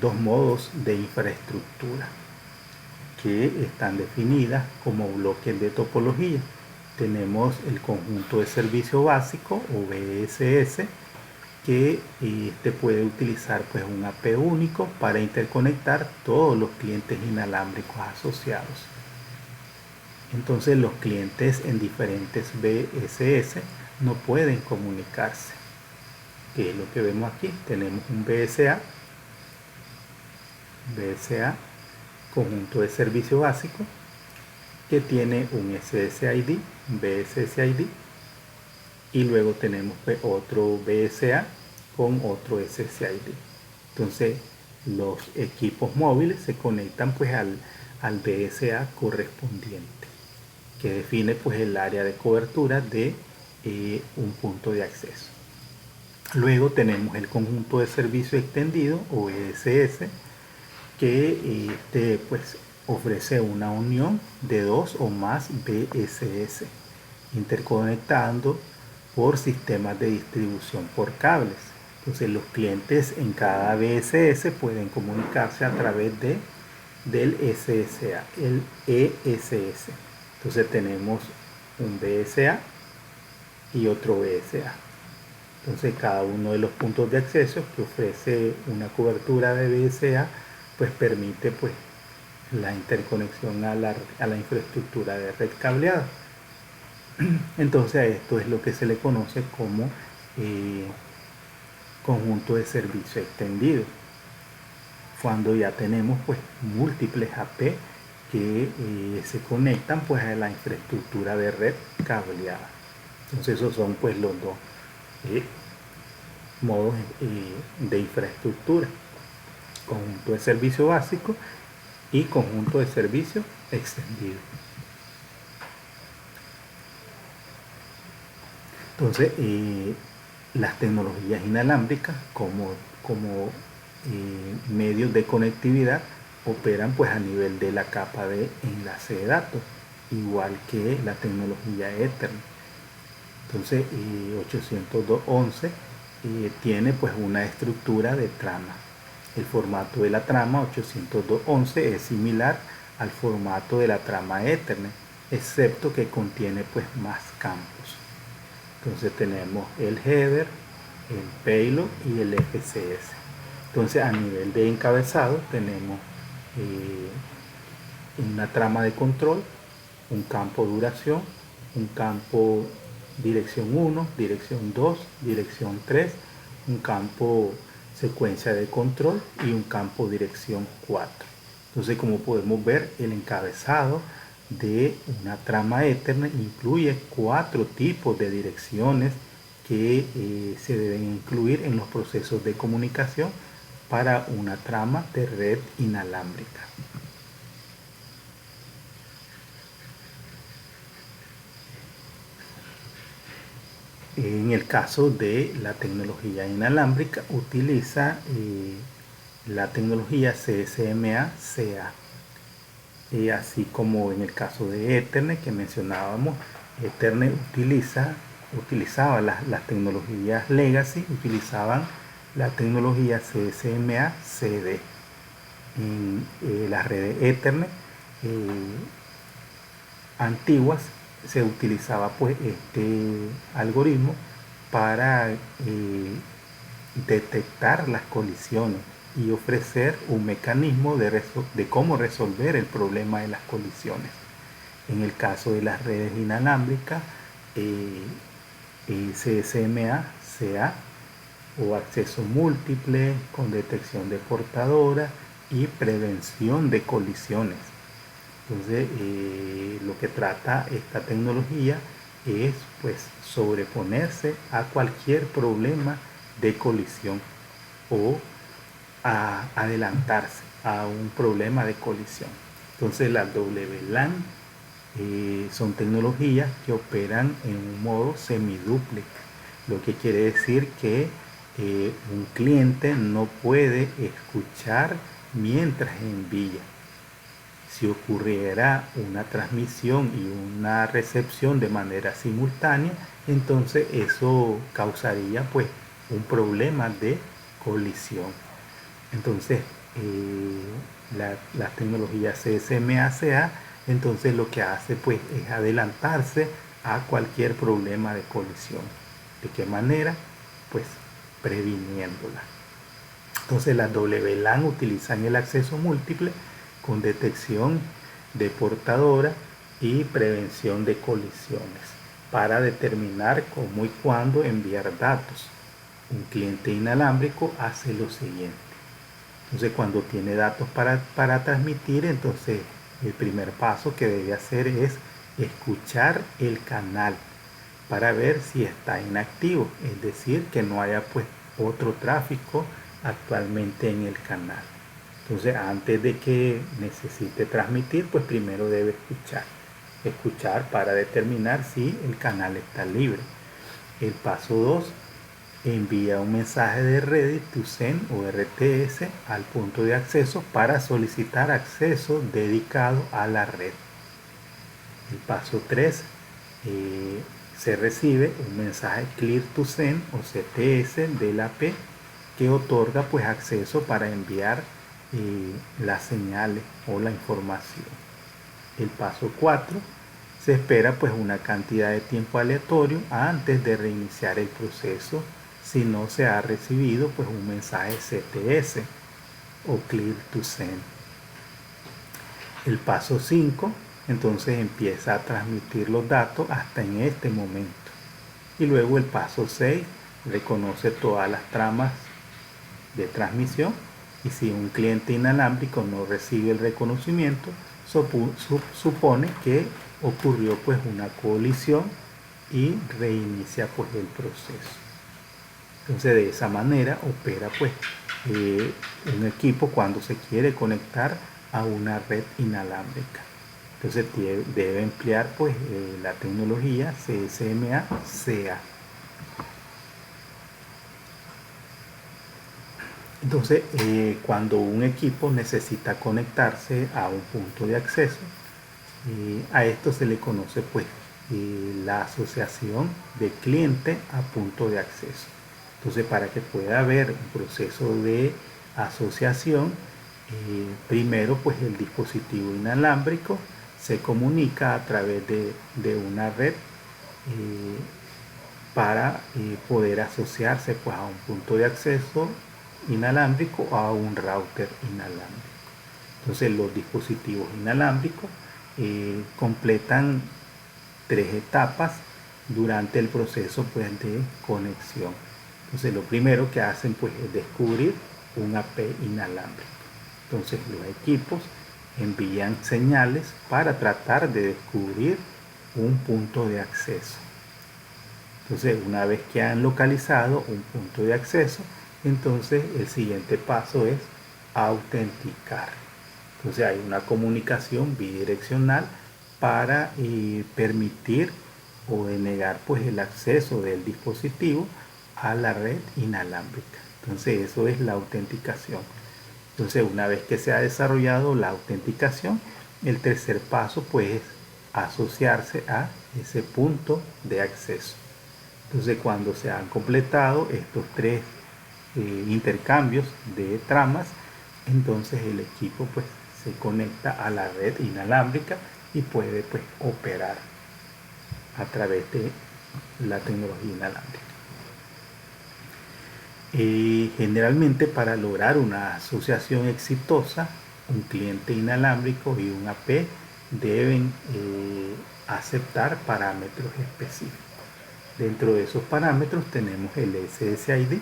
dos modos de infraestructura que están definidas como bloques de topología. Tenemos el conjunto de servicio básico o BSS, que puede utilizar pues un AP único para interconectar todos los clientes inalámbricos asociados. Entonces los clientes en diferentes BSS no pueden comunicarse, que es lo que vemos aquí. Tenemos un BSA, conjunto de servicio básico, que tiene un SSID, BSSID, y luego tenemos otro BSA con otro SSID. Entonces los equipos móviles se conectan pues al BSA correspondiente, que define pues el área de cobertura de un punto de acceso. Luego tenemos el conjunto de servicio extendido o ESS, que pues ofrece una unión de dos o más BSS interconectando por sistemas de distribución por cables. Entonces los clientes en cada BSS pueden comunicarse a través del SSA, el ESS. Entonces tenemos un BSA y otro BSA. Entonces cada uno de los puntos de acceso que ofrece una cobertura de BSA pues permite pues la interconexión a la infraestructura de red cableada. Entonces a esto es lo que se le conoce como conjunto de servicio extendido, cuando ya tenemos pues múltiples AP que se conectan pues a la infraestructura de red cableada. Entonces esos son pues los dos modos de infraestructura: conjunto de servicio básico y conjunto de servicio extendido. Entonces las tecnologías inalámbricas como medios de conectividad operan pues a nivel de la capa de enlace de datos, igual que la tecnología Ethernet. Entonces 802.11 tiene pues una estructura de trama. El formato de la trama 802.11 es similar al formato de la trama Ethernet, excepto que contiene pues más campos. Entonces tenemos el header, el payload y el FCS. Entonces a nivel de encabezado tenemos una trama de control, un campo duración, un campo dirección 1, dirección 2, dirección 3, un campo secuencia de control y un campo dirección 4. Entonces, como podemos ver, el encabezado de una trama Ethernet incluye 4 tipos de direcciones que se deben incluir en los procesos de comunicación para una trama de red inalámbrica. En el caso de la tecnología inalámbrica utiliza la tecnología CSMA-CA. Así como en el caso de Ethernet que mencionábamos, Ethernet utilizaba las tecnologías legacy, utilizaban la tecnología CSMA-CD. En las redes Ethernet antiguas se utilizaba pues este algoritmo para detectar las colisiones y ofrecer un mecanismo de cómo resolver el problema de las colisiones. En el caso de las redes inalámbricas, CSMA, CA o acceso múltiple con detección de portadora y prevención de colisiones. Entonces, lo que trata esta tecnología es pues sobreponerse a cualquier problema de colisión o a adelantarse a un problema de colisión. Entonces, las WLAN son tecnologías que operan en un modo semidúplex, lo que quiere decir que un cliente no puede escuchar mientras envía. Si ocurriera una transmisión y una recepción de manera simultánea, entonces eso causaría pues un problema de colisión. Entonces, la tecnología CSMA/CA entonces lo que hace pues es adelantarse a cualquier problema de colisión. ¿De qué manera? Pues previniéndola. Entonces las WLAN utilizan el acceso múltiple con detección de portadora y prevención de colisiones para determinar cómo y cuándo enviar datos. Un cliente inalámbrico hace lo siguiente. Entonces cuando tiene datos para transmitir, entonces el primer paso que debe hacer es escuchar el canal para ver si está inactivo, es decir, que no haya pues otro tráfico actualmente en el canal. Entonces antes de que necesite transmitir, pues primero debe escuchar para determinar si el canal está libre. El paso 2, envía un mensaje de Ready to Send o RTS al punto de acceso para solicitar acceso dedicado a la red. El paso 3, se recibe un mensaje Clear to Send o CTS del AP que otorga pues acceso para enviar las señales o la información. El paso 4, se espera pues una cantidad de tiempo aleatorio antes de reiniciar el proceso si no se ha recibido pues un mensaje CTS o Clear to Send. El paso 5, entonces empieza a transmitir los datos hasta en este momento. Y luego el paso 6, reconoce todas las tramas de transmisión y si un cliente inalámbrico no recibe el reconocimiento, supone que ocurrió pues una colisión y reinicia pues el proceso. Entonces de esa manera opera pues un equipo cuando se quiere conectar a una red inalámbrica. Entonces debe emplear pues la tecnología CSMA/CA. Entonces, cuando un equipo necesita conectarse a un punto de acceso, a esto se le conoce pues la asociación de cliente a punto de acceso. Entonces, para que pueda haber un proceso de asociación, primero pues el dispositivo inalámbrico se comunica a través de una red para poder asociarse pues a un punto de acceso inalámbrico o a un router inalámbrico. Entonces los dispositivos inalámbricos completan 3 etapas durante el proceso pues, de conexión. Entonces lo primero que hacen pues es descubrir un AP inalámbrico. Entonces los equipos envían señales para tratar de descubrir un punto de acceso. Entonces una vez que han localizado un punto de acceso, entonces el siguiente paso es autenticar. Entonces hay una comunicación bidireccional para permitir o denegar pues el acceso del dispositivo a la red inalámbrica. Entonces eso es la autenticación. Entonces una vez que se ha desarrollado la autenticación, el tercer paso pues es asociarse a ese punto de acceso. Entonces cuando se han completado estos 3 intercambios de tramas, entonces el equipo pues se conecta a la red inalámbrica y puede pues operar a través de la tecnología inalámbrica. Generalmente para lograr una asociación exitosa, un cliente inalámbrico y un AP deben aceptar parámetros específicos. Dentro de esos parámetros tenemos el SSID,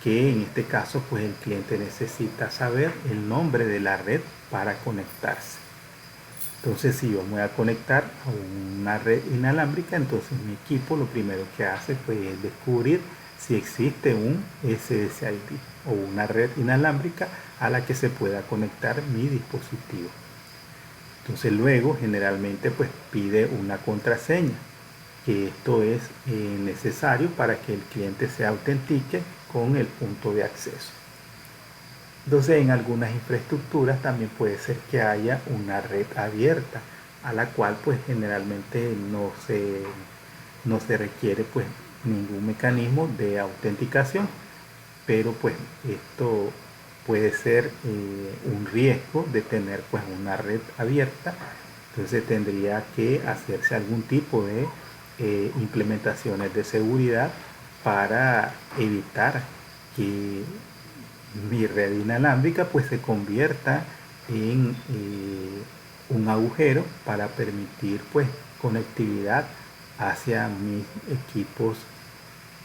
que en este caso pues el cliente necesita saber el nombre de la red para conectarse. Entonces si yo me voy a conectar a una red inalámbrica, entonces mi equipo lo primero que hace pues es descubrir si existe un SSID o una red inalámbrica a la que se pueda conectar mi dispositivo. Entonces luego generalmente pues pide una contraseña, que esto es necesario para que el cliente se autentique con el punto de acceso. Entonces en algunas infraestructuras también puede ser que haya una red abierta, a la cual pues generalmente no se requiere pues ningún mecanismo de autenticación, pero pues esto puede ser un riesgo de tener pues una red abierta. Entonces tendría que hacerse algún tipo de implementaciones de seguridad para evitar que mi red inalámbrica pues se convierta en un agujero para permitir pues conectividad hacia mis equipos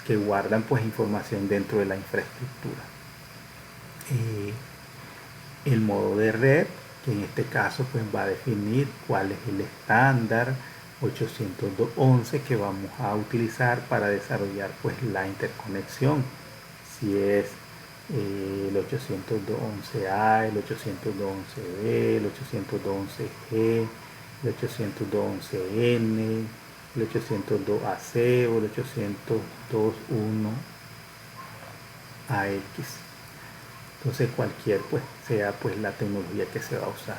que guardan pues información dentro de la infraestructura. El modo de red, que en este caso pues va a definir cuál es el estándar 802.11 que vamos a utilizar para desarrollar pues la interconexión, si es el 802.11a, el 802.11b, el 802.11g, el 802.11n, el 802ac o el 802.1ax. Entonces cualquier pues sea pues la tecnología que se va a usar.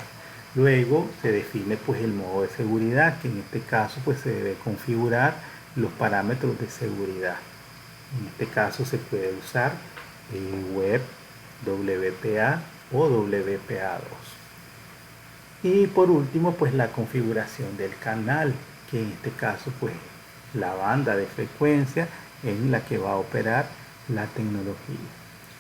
Luego se define pues el modo de seguridad, que en este caso pues se debe configurar los parámetros de seguridad. En este caso se puede usar web, WPA o WPA2. Y por último pues la configuración del canal, que en este caso pues la banda de frecuencia en la que va a operar la tecnología.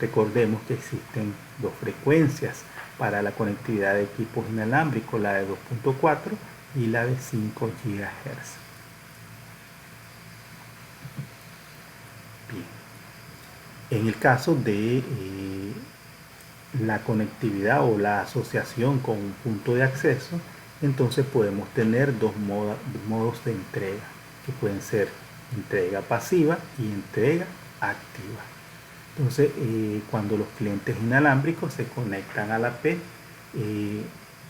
Recordemos que existen dos frecuencias para la conectividad de equipos inalámbricos, la de 2.4 y la de 5 GHz. Bien. En el caso de la conectividad o la asociación con un punto de acceso, entonces podemos tener dos modos de entrega, que pueden ser entrega pasiva y entrega activa. Entonces, cuando los clientes inalámbricos se conectan a la P,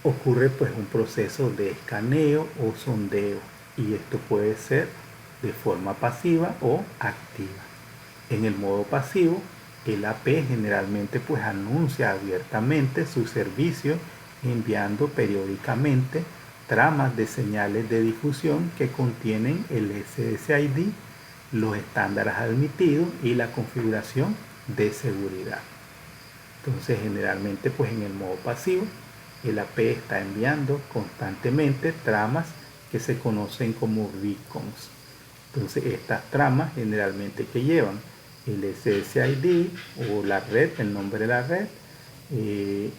ocurre pues un proceso de escaneo o sondeo, y esto puede ser de forma pasiva o activa. En el modo pasivo, el AP generalmente pues anuncia abiertamente su servicio enviando periódicamente tramas de señales de difusión que contienen el SSID, los estándares admitidos y la configuración de seguridad. Entonces generalmente pues en el modo pasivo el AP está enviando constantemente tramas que se conocen como beacons. Entonces estas tramas generalmente que llevan el SSID o la red, el nombre de la red,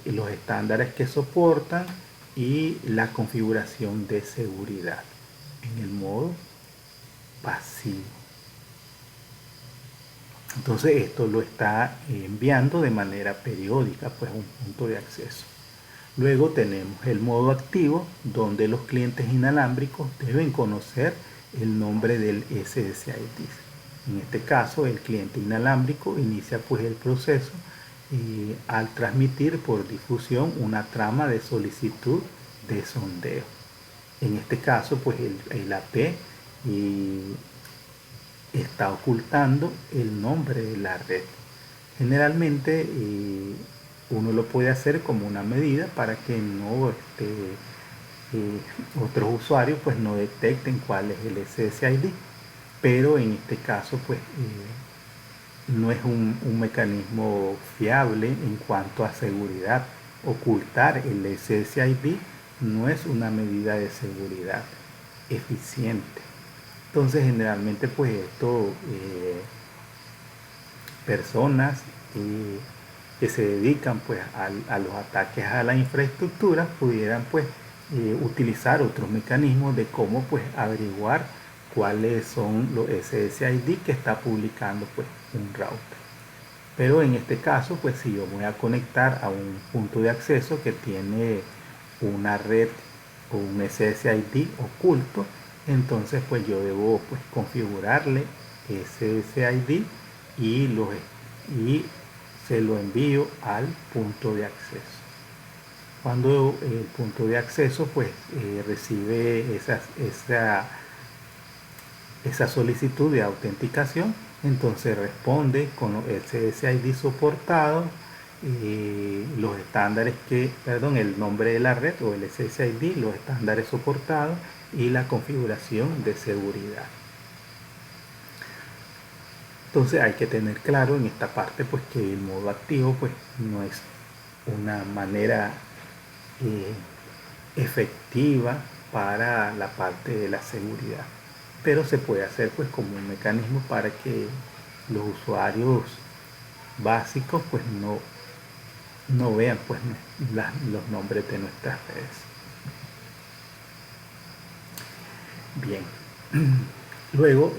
los estándares que soportan y la configuración de seguridad en el modo pasivo. Entonces esto lo está enviando de manera periódica pues a un punto de acceso. Luego tenemos el modo activo, donde los clientes inalámbricos deben conocer el nombre del SSID. En este caso el cliente inalámbrico inicia pues el proceso al transmitir por difusión una trama de solicitud de sondeo. En este caso pues el AP está ocultando el nombre de la red. Generalmente uno lo puede hacer como una medida para que no otros usuarios pues no detecten cuál es el SSID, pero en este caso pues no es un mecanismo fiable en cuanto a seguridad. Ocultar el SSID no es una medida de seguridad eficiente. Entonces generalmente pues esto personas que se dedican pues a los ataques a la infraestructura pudieran pues utilizar otros mecanismos de cómo pues averiguar cuáles son los SSID que está publicando pues un router. Pero en este caso pues si yo voy a conectar a un punto de acceso que tiene una red o un SSID oculto, entonces pues yo debo pues configurarle SSID y, y se lo envío al punto de acceso. Cuando el punto de acceso pues recibe esa solicitud de autenticación, entonces responde con el SSID soportado, los estándares el nombre de la red o el SSID, los estándares soportados y la configuración de seguridad. Entonces hay que tener claro en esta parte pues que el modo activo pues no es una manera efectiva para la parte de la seguridad, pero se puede hacer pues como un mecanismo para que los usuarios básicos pues no vean pues los nombres de nuestras redes. Bien. Luego,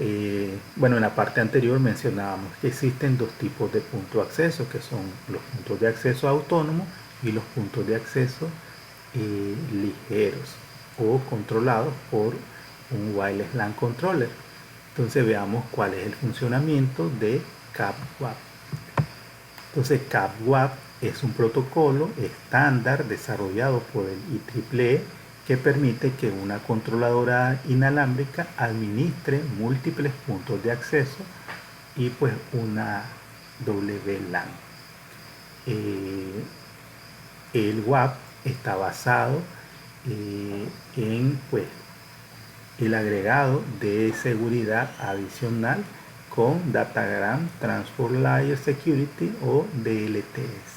bueno, en la parte anterior mencionábamos que existen dos tipos de puntos de acceso, que son los puntos de acceso autónomos y los puntos de acceso ligeros o controlados por un wireless LAN controller. Entonces veamos cuál es el funcionamiento de CAPWAP. Entonces CAPWAP es un protocolo estándar desarrollado por el IEEE que permite que una controladora inalámbrica administre múltiples puntos de acceso y pues una WLAN. El WAP está basado en pues el agregado de seguridad adicional con Datagram Transport Layer Security o DLTS.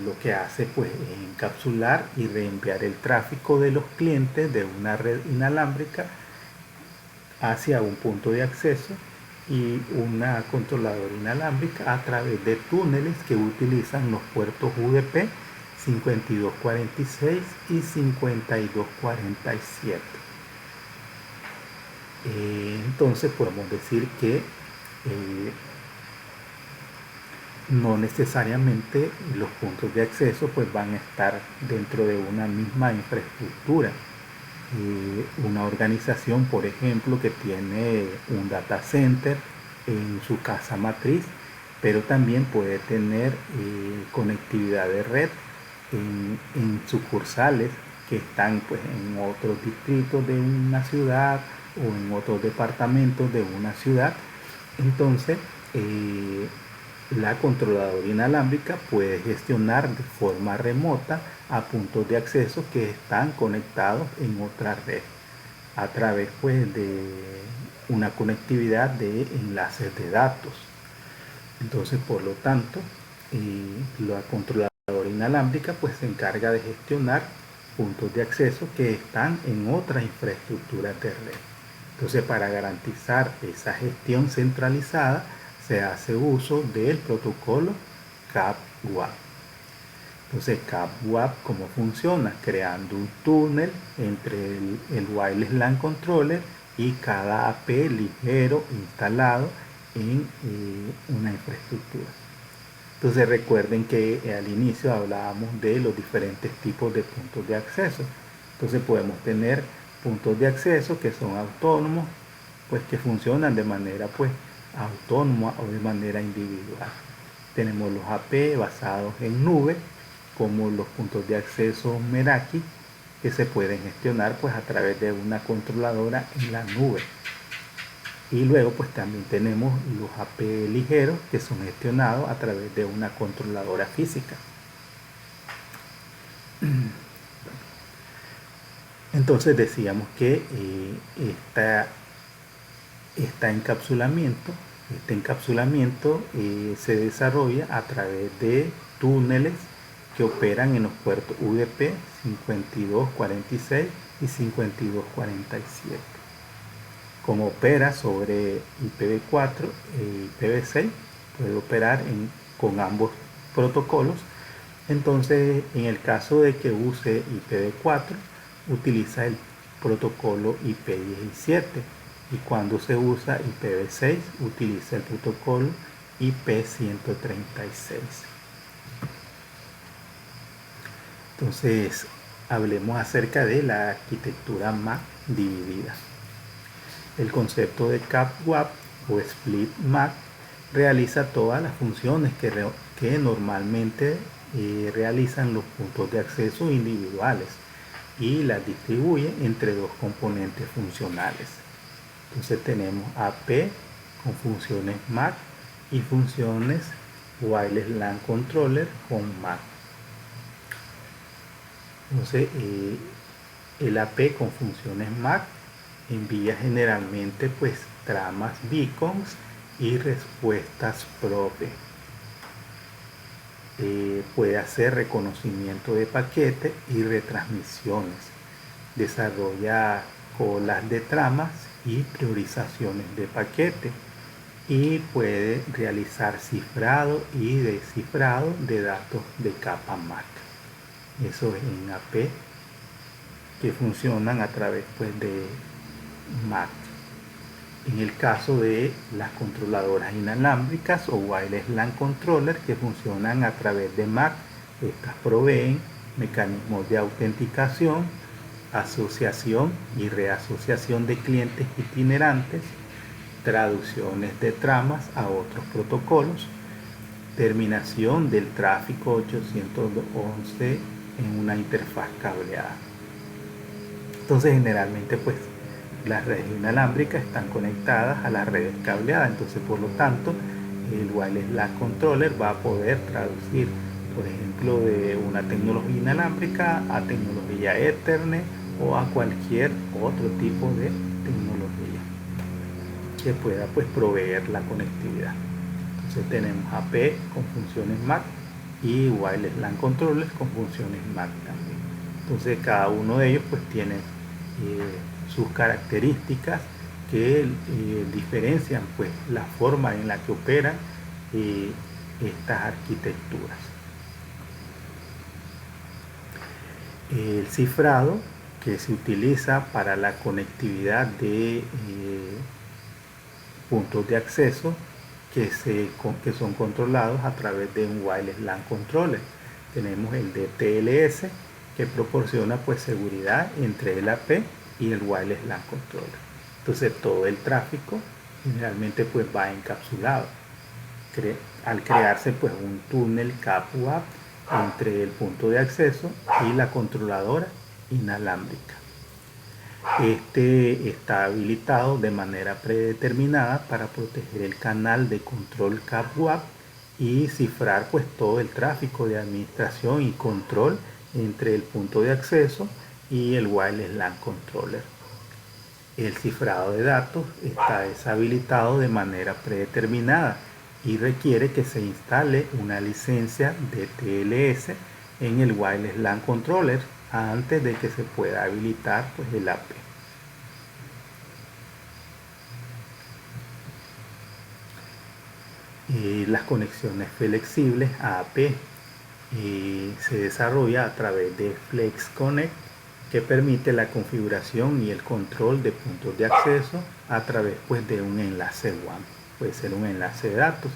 Lo que hace pues es encapsular y reenviar el tráfico de los clientes de una red inalámbrica hacia un punto de acceso y una controladora inalámbrica a través de túneles que utilizan los puertos UDP 5246 y 5247. Entonces podemos decir que no necesariamente los puntos de acceso pues van a estar dentro de una misma infraestructura. Una organización, por ejemplo, que tiene un data center en su casa matriz, pero también puede tener conectividad de red en sucursales que están pues en otros distritos de una ciudad o en otros departamentos de una ciudad. Entonces la controladora inalámbrica puede gestionar de forma remota a puntos de acceso que están conectados en otra red a través pues de una conectividad de enlaces de datos. Entonces por lo tanto la controladora inalámbrica pues se encarga de gestionar puntos de acceso que están en otras infraestructuras de red. Entonces para garantizar esa gestión centralizada se hace uso del protocolo CAPWAP. Entonces CAPWAP, ¿cómo funciona? Creando un túnel entre el wireless LAN controller y cada AP ligero instalado en una infraestructura. Entonces recuerden que al inicio hablábamos de los diferentes tipos de puntos de acceso. Entonces podemos tener puntos de acceso que son autónomos, pues que funcionan de manera pues autónoma o de manera individual. Tenemos los AP basados en nube, como los puntos de acceso Meraki, que se pueden gestionar pues a través de una controladora en la nube. Y luego pues también tenemos los AP ligeros que son gestionados a través de una controladora física. Entonces decíamos que este encapsulamiento Este encapsulamiento se desarrolla a través de túneles que operan en los puertos UDP 5246 y 5247. Como opera sobre IPv4 e IPv6, puede operar con ambos protocolos. Entonces, en el caso de que use IPv4, utiliza el protocolo IP17, y cuando se usa IPv6, utiliza el protocolo IP136. Entonces, hablemos acerca de la arquitectura MAC dividida. El concepto de CAPWAP o Split MAC realiza todas las funciones que normalmente realizan los puntos de acceso individuales y las distribuye entre dos componentes funcionales. Entonces tenemos AP con funciones MAC y funciones Wireless LAN Controller con MAC. Entonces el AP con funciones MAC envía generalmente pues tramas beacons y respuestas probe. Puede hacer reconocimiento de paquetes y retransmisiones. Desarrolla colas de tramas y priorizaciones de paquetes, y puede realizar cifrado y descifrado de datos de capa MAC. Eso es en AP, que funcionan a través pues de MAC. En el caso de las controladoras inalámbricas o Wireless LAN Controller, que funcionan a través de MAC, estas proveen mecanismos de autenticación, asociación y reasociación de clientes itinerantes, traducciones de tramas a otros protocolos, terminación del tráfico 811 en una interfaz cableada. Entonces generalmente pues las redes inalámbricas están conectadas a las redes cableadas, entonces por lo tanto el Wireless LAN Controller va a poder traducir, por ejemplo, de una tecnología inalámbrica a tecnología Ethernet o a cualquier otro tipo de tecnología que pueda pues proveer la conectividad. Entonces tenemos AP con funciones MAC y Wireless LAN Controllers con funciones MAC también. Entonces cada uno de ellos pues tiene sus características que diferencian pues la forma en la que operan estas arquitecturas. El cifrado, que se utiliza para la conectividad de puntos de acceso que son controlados a través de un Wireless LAN Controller. Tenemos el DTLS, que proporciona pues seguridad entre el AP y el Wireless LAN Controller. Entonces todo el tráfico generalmente pues va encapsulado al crearse pues un túnel CAPWAP entre el punto de acceso y la controladora inalámbrica. Este está habilitado de manera predeterminada para proteger el canal de control CAPWAP y cifrar pues todo el tráfico de administración y control entre el punto de acceso y el Wireless LAN Controller. El cifrado de datos está deshabilitado de manera predeterminada y requiere que se instale una licencia de TLS en el Wireless LAN Controller antes de que se pueda habilitar pues el AP. Las conexiones flexibles AP se desarrolla a través de FlexConnect, que permite la configuración y el control de puntos de acceso a través pues de un enlace WAN. Puede ser un enlace de datos.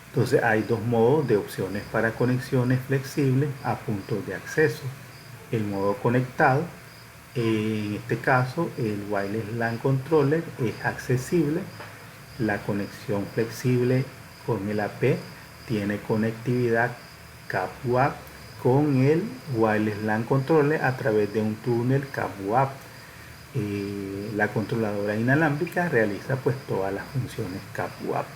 Entonces hay dos modos de opciones para conexiones flexibles a puntos de acceso. El modo conectado, en este caso el Wireless LAN Controller es accesible. La conexión flexible con el AP tiene conectividad CAPWAP con el Wireless LAN Controller a través de un túnel CAPWAP. La controladora inalámbrica realiza pues todas las funciones CAPWAP.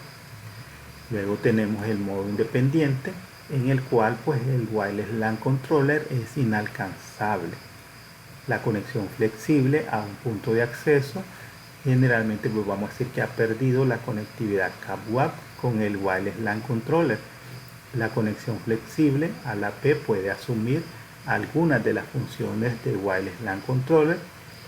Luego tenemos el modo independiente, en el cual pues el Wireless LAN Controller es inalcanzable. La conexión flexible a un punto de acceso generalmente pues vamos a decir que ha perdido la conectividad CAP-WAP con el Wireless LAN Controller. La conexión flexible a la P puede asumir algunas de las funciones del Wireless LAN Controller,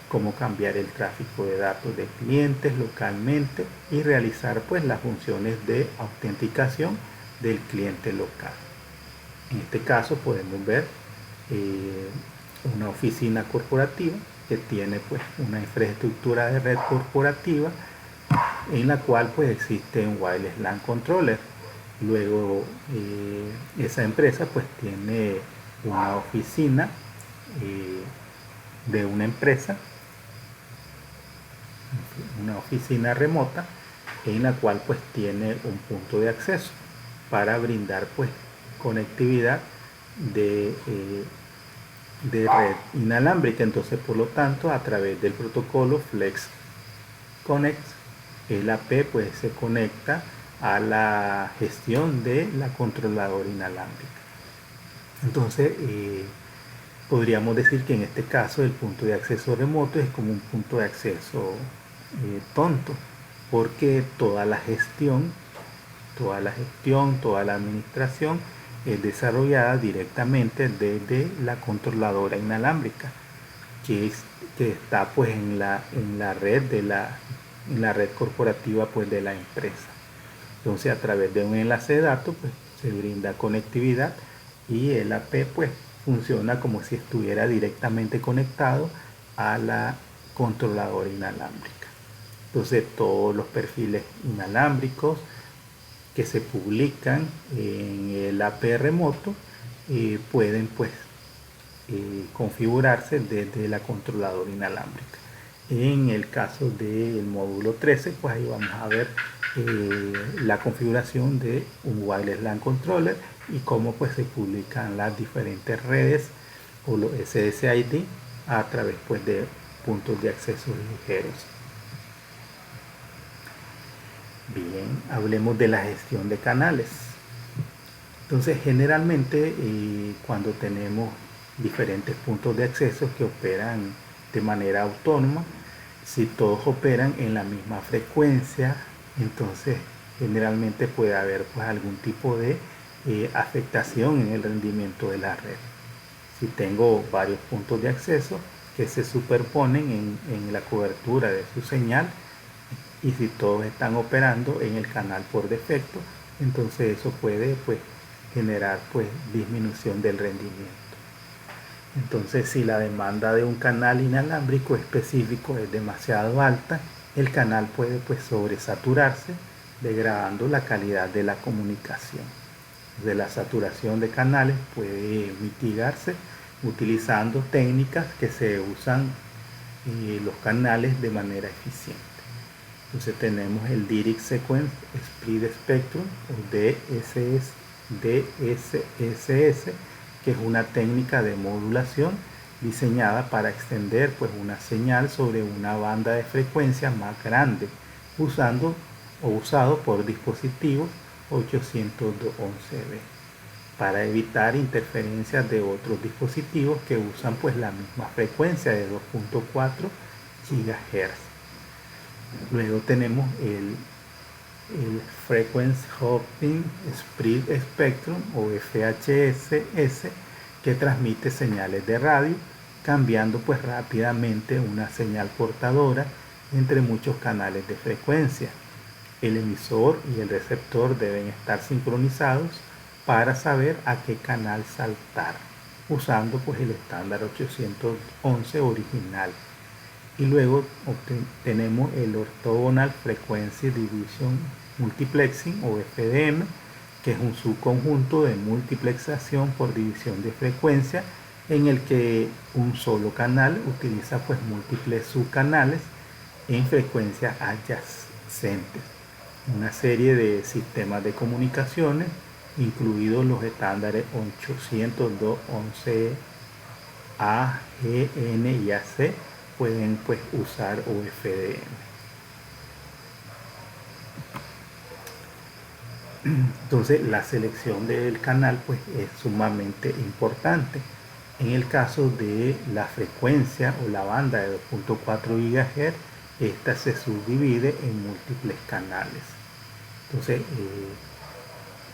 como cambiar el tráfico de datos de clientes localmente y realizar pues las funciones de autenticación del cliente local. En este caso podemos ver una oficina corporativa que tiene pues una infraestructura de red corporativa en la cual pues existe un Wireless LAN Controller. Luego esa empresa pues tiene una oficina de una oficina remota en la cual pues tiene un punto de acceso para brindar pues conectividad de red inalámbrica. Entonces por lo tanto a través del protocolo Flex Connect el AP pues se conecta a la gestión de la controladora inalámbrica. Entonces podríamos decir que en este caso el punto de acceso remoto es como un punto de acceso tonto, porque toda la gestión, toda la administración es desarrollada directamente desde la controladora inalámbrica, que está pues en la red en la red corporativa pues de la empresa. Entonces a través de un enlace de datos pues se brinda conectividad y el AP pues funciona como si estuviera directamente conectado a la controladora inalámbrica. Entonces todos los perfiles inalámbricos que se publican en el AP remoto pueden pues configurarse desde la controladora inalámbrica. En el caso del módulo 13 pues ahí vamos a ver la configuración de un Wireless LAN Controller y cómo pues se publican las diferentes redes o los SSID a través pues de puntos de acceso ligeros. Bien, hablemos de la gestión de canales. Entonces generalmente cuando tenemos diferentes puntos de acceso que operan de manera autónoma, si todos operan en la misma frecuencia, entonces generalmente puede haber pues algún tipo de afectación en el rendimiento de la red. Si tengo varios puntos de acceso que se superponen en la cobertura de su señal y si todos están operando en el canal por defecto, entonces eso puede pues generar pues disminución del rendimiento. Entonces si la demanda de un canal inalámbrico específico es demasiado alta, el canal puede pues sobresaturarse, degradando la calidad de la comunicación. De la saturación de canales puede mitigarse utilizando técnicas que se usan los canales de manera eficiente. Entonces tenemos el Direct Sequence Split Spectrum o DSS, que es una técnica de modulación diseñada para extender pues una señal sobre una banda de frecuencia más grande usado por dispositivos 802.11b para evitar interferencias de otros dispositivos que usan pues la misma frecuencia de 2.4 GHz. Luego tenemos el Frequency Hopping Split Spectrum o FHSS, que transmite señales de radio cambiando pues rápidamente una señal portadora entre muchos canales de frecuencia. El emisor y el receptor deben estar sincronizados para saber a qué canal saltar, usando pues el estándar 811 original. Y luego tenemos el Orthogonal Frequency Division Multiplexing o FDM, que es un subconjunto de multiplexación por división de frecuencia en el que un solo canal utiliza pues múltiples subcanales en frecuencias adyacentes. Una serie de sistemas de comunicaciones, incluidos los estándares 802.11a, G, N y AC, pueden pues usar OFDM. Entonces la selección del canal pues es sumamente importante. En el caso de la frecuencia o la banda de 2.4 GHz, esta se subdivide en múltiples canales. Entonces,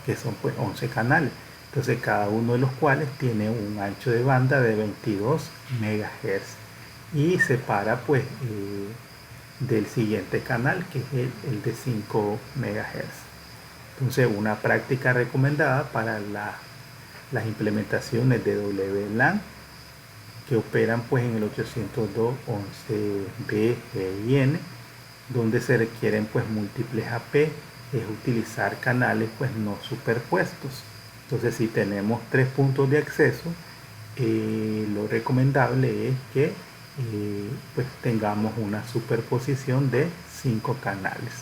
que son pues 11 canales. Entonces, cada uno de los cuales tiene un ancho de banda de 22 MHz y separa pues del siguiente canal, que es el de 5 MHz. Entonces, una práctica recomendada para las implementaciones de WLAN que operan pues en el 802.11b, G y N, donde se requieren pues múltiples AP, es utilizar canales pues no superpuestos. Entonces, si tenemos 3 puntos de acceso, lo recomendable es que pues tengamos una superposición de 5 canales.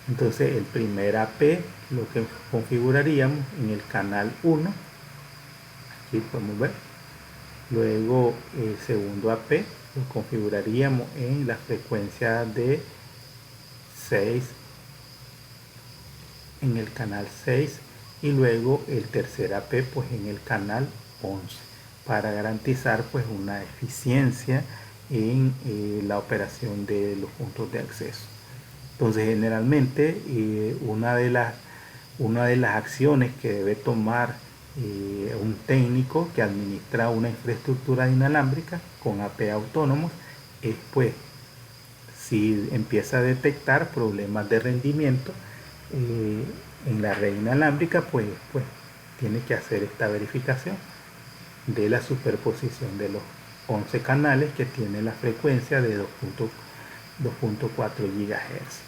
Entonces, el primer AP lo que configuraríamos en el canal 1, aquí podemos ver. Luego el segundo AP lo configuraríamos en la frecuencia de 6, en el canal 6, y luego el tercer AP pues en el canal 11, para garantizar pues una eficiencia en la operación de los puntos de acceso. Entonces, generalmente una de las acciones que debe tomar un técnico que administra una infraestructura inalámbrica con AP autónomos es pues, si empieza a detectar problemas de rendimiento en la red inalámbrica, pues tiene que hacer esta verificación de la superposición de los 11 canales que tiene la frecuencia de 2.4 GHz.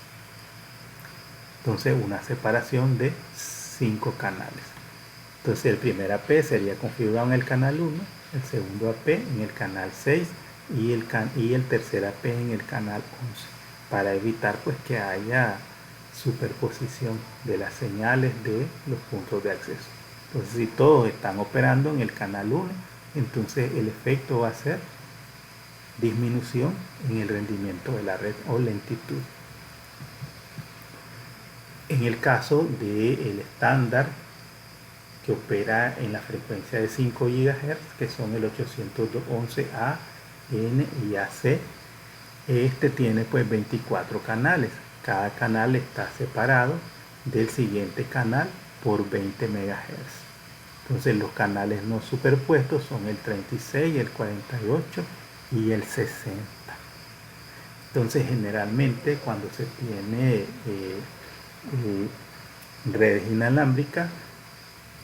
Entonces, una separación de 5 canales. Entonces, el primer AP sería configurado en el canal 1, el segundo AP en el canal 6 y el tercer AP en el canal 11, para evitar pues que haya superposición de las señales de los puntos de acceso. Entonces, si todos están operando en el canal 1, entonces el efecto va a ser disminución en el rendimiento de la red o lentitud. En el caso del estándar que opera en la frecuencia de 5 GHz, que son el 811A, N y AC, este tiene pues 24 canales. Cada canal está separado del siguiente canal por 20 MHz. Entonces, los canales no superpuestos son el 36, el 48 y el 60. Entonces, generalmente cuando se tiene redes inalámbricas,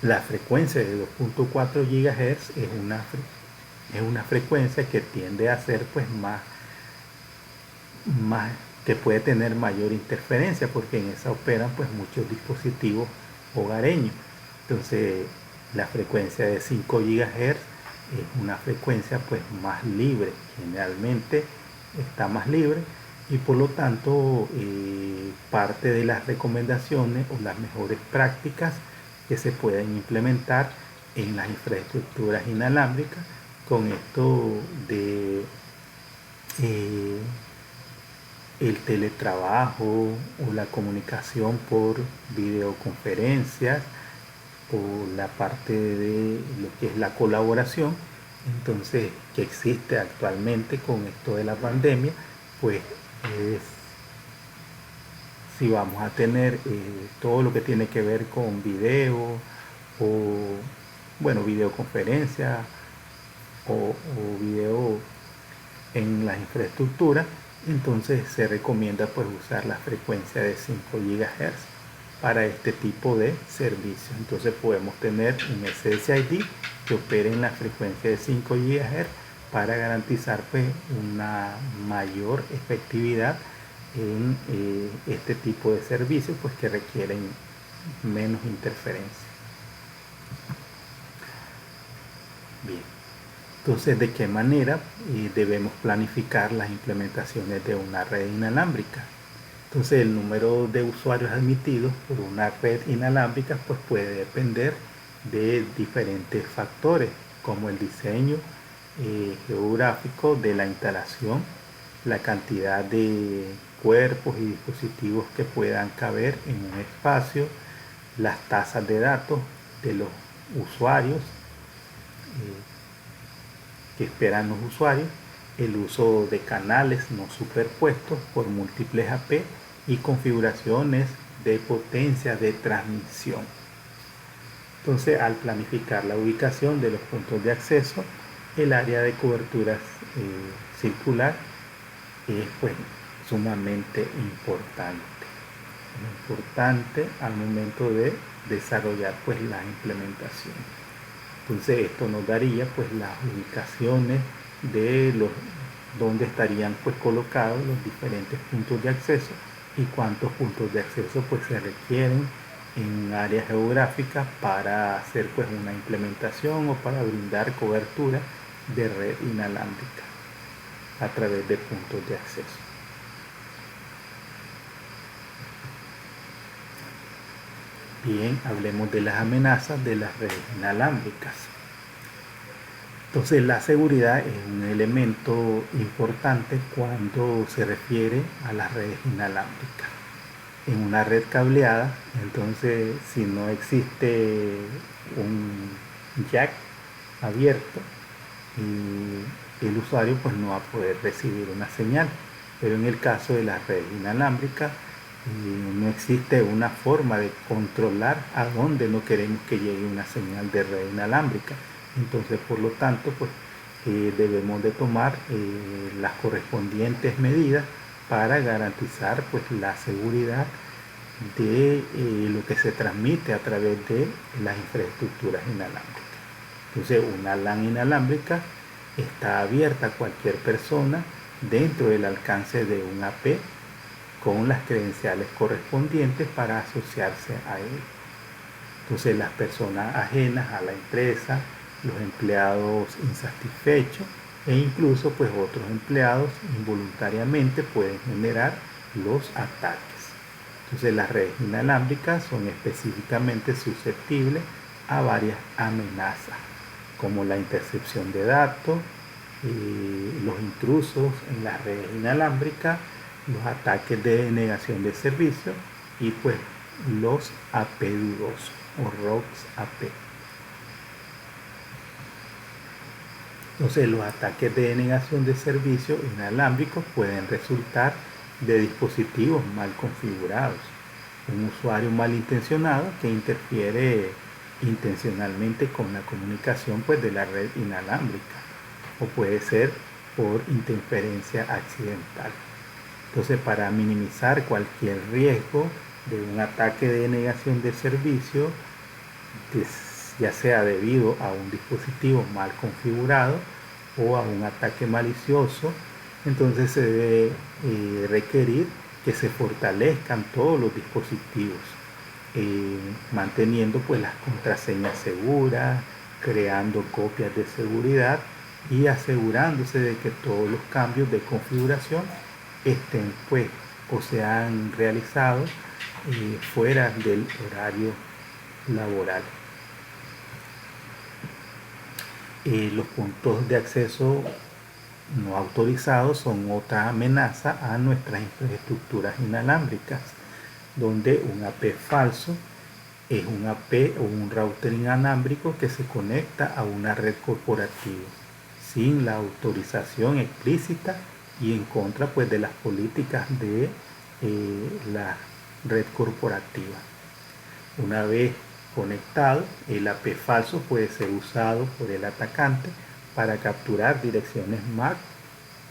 la frecuencia de 2.4 GHz es una frecuencia que tiende a ser pues más que puede tener mayor interferencia, porque en esa operan pues muchos dispositivos hogareños. Entonces, la frecuencia de 5 GHz es una frecuencia pues más libre, generalmente está más libre, y por lo tanto parte de las recomendaciones o las mejores prácticas que se pueden implementar en las infraestructuras inalámbricas con esto de el teletrabajo o la comunicación por videoconferencias o la parte de lo que es la colaboración, entonces, que existe actualmente con esto de la pandemia, pues si vamos a tener todo lo que tiene que ver con video o videoconferencia o video en las infraestructuras, entonces se recomienda pues usar la frecuencia de 5 GHz para este tipo de servicios. Entonces podemos tener un SSID que opere en la frecuencia de 5 GHz para garantizar pues una mayor efectividad en este tipo de servicios pues que requieren menos interferencia. Bien, entonces, ¿de qué manera debemos planificar las implementaciones de una red inalámbrica? Entonces, el número de usuarios admitidos por una red inalámbrica pues puede depender de diferentes factores, como el diseño geográfico de la instalación, la cantidad de cuerpos y dispositivos que puedan caber en un espacio, las tasas de datos de los usuarios que esperan los usuarios, el uso de canales no superpuestos por múltiples AP y configuraciones de potencia de transmisión. Entonces, al planificar la ubicación de los puntos de acceso, el área de cobertura circular es pues sumamente importante al momento de desarrollar pues la implementación. Entonces esto nos daría pues las ubicaciones de los donde estarían pues colocados los diferentes puntos de acceso y cuántos puntos de acceso pues se requieren en áreas geográficas para hacer pues una implementación o para brindar cobertura de red inalámbrica a través de puntos de acceso. Bien, hablemos de las amenazas de las redes inalámbricas. Entonces la seguridad es un elemento importante cuando se refiere a las redes inalámbricas. En una red cableada, entonces si no existe un jack abierto, el usuario pues no va a poder recibir una señal. Pero en el caso de las redes inalámbricas, no existe una forma de controlar a dónde no queremos que llegue una señal de red inalámbrica. Entonces, por lo tanto, pues debemos de tomar las correspondientes medidas para garantizar pues la seguridad de lo que se transmite a través de las infraestructuras inalámbricas. Entonces, una LAN inalámbrica está abierta a cualquier persona dentro del alcance de un AP con las credenciales correspondientes para asociarse a él. Entonces las personas ajenas a la empresa, los empleados insatisfechos e incluso pues otros empleados involuntariamente pueden generar los ataques. Entonces las redes inalámbricas son específicamente susceptibles a varias amenazas como la intercepción de datos, los intrusos en las redes inalámbricas, los ataques de denegación de servicio y pues los AP dudosos o rogues AP. Entonces los ataques de denegación de servicio inalámbricos pueden resultar de dispositivos mal configurados, un usuario malintencionado que interfiere intencionalmente con la comunicación pues de la red inalámbrica, o puede ser por interferencia accidental. Entonces, para minimizar cualquier riesgo de un ataque de denegación de servicio, ya sea debido a un dispositivo mal configurado o a un ataque malicioso, entonces se debe requerir que se fortalezcan todos los dispositivos, manteniendo pues las contraseñas seguras, creando copias de seguridad y asegurándose de que todos los cambios de configuración estén pues o sean realizados fuera del horario laboral. Los puntos de acceso no autorizados son otra amenaza a nuestras infraestructuras inalámbricas, donde un AP falso es un AP o un router inalámbrico que se conecta a una red corporativa sin la autorización explícita y en contra pues de las políticas de la red corporativa. Una vez conectado, el AP falso puede ser usado por el atacante para capturar direcciones MAC,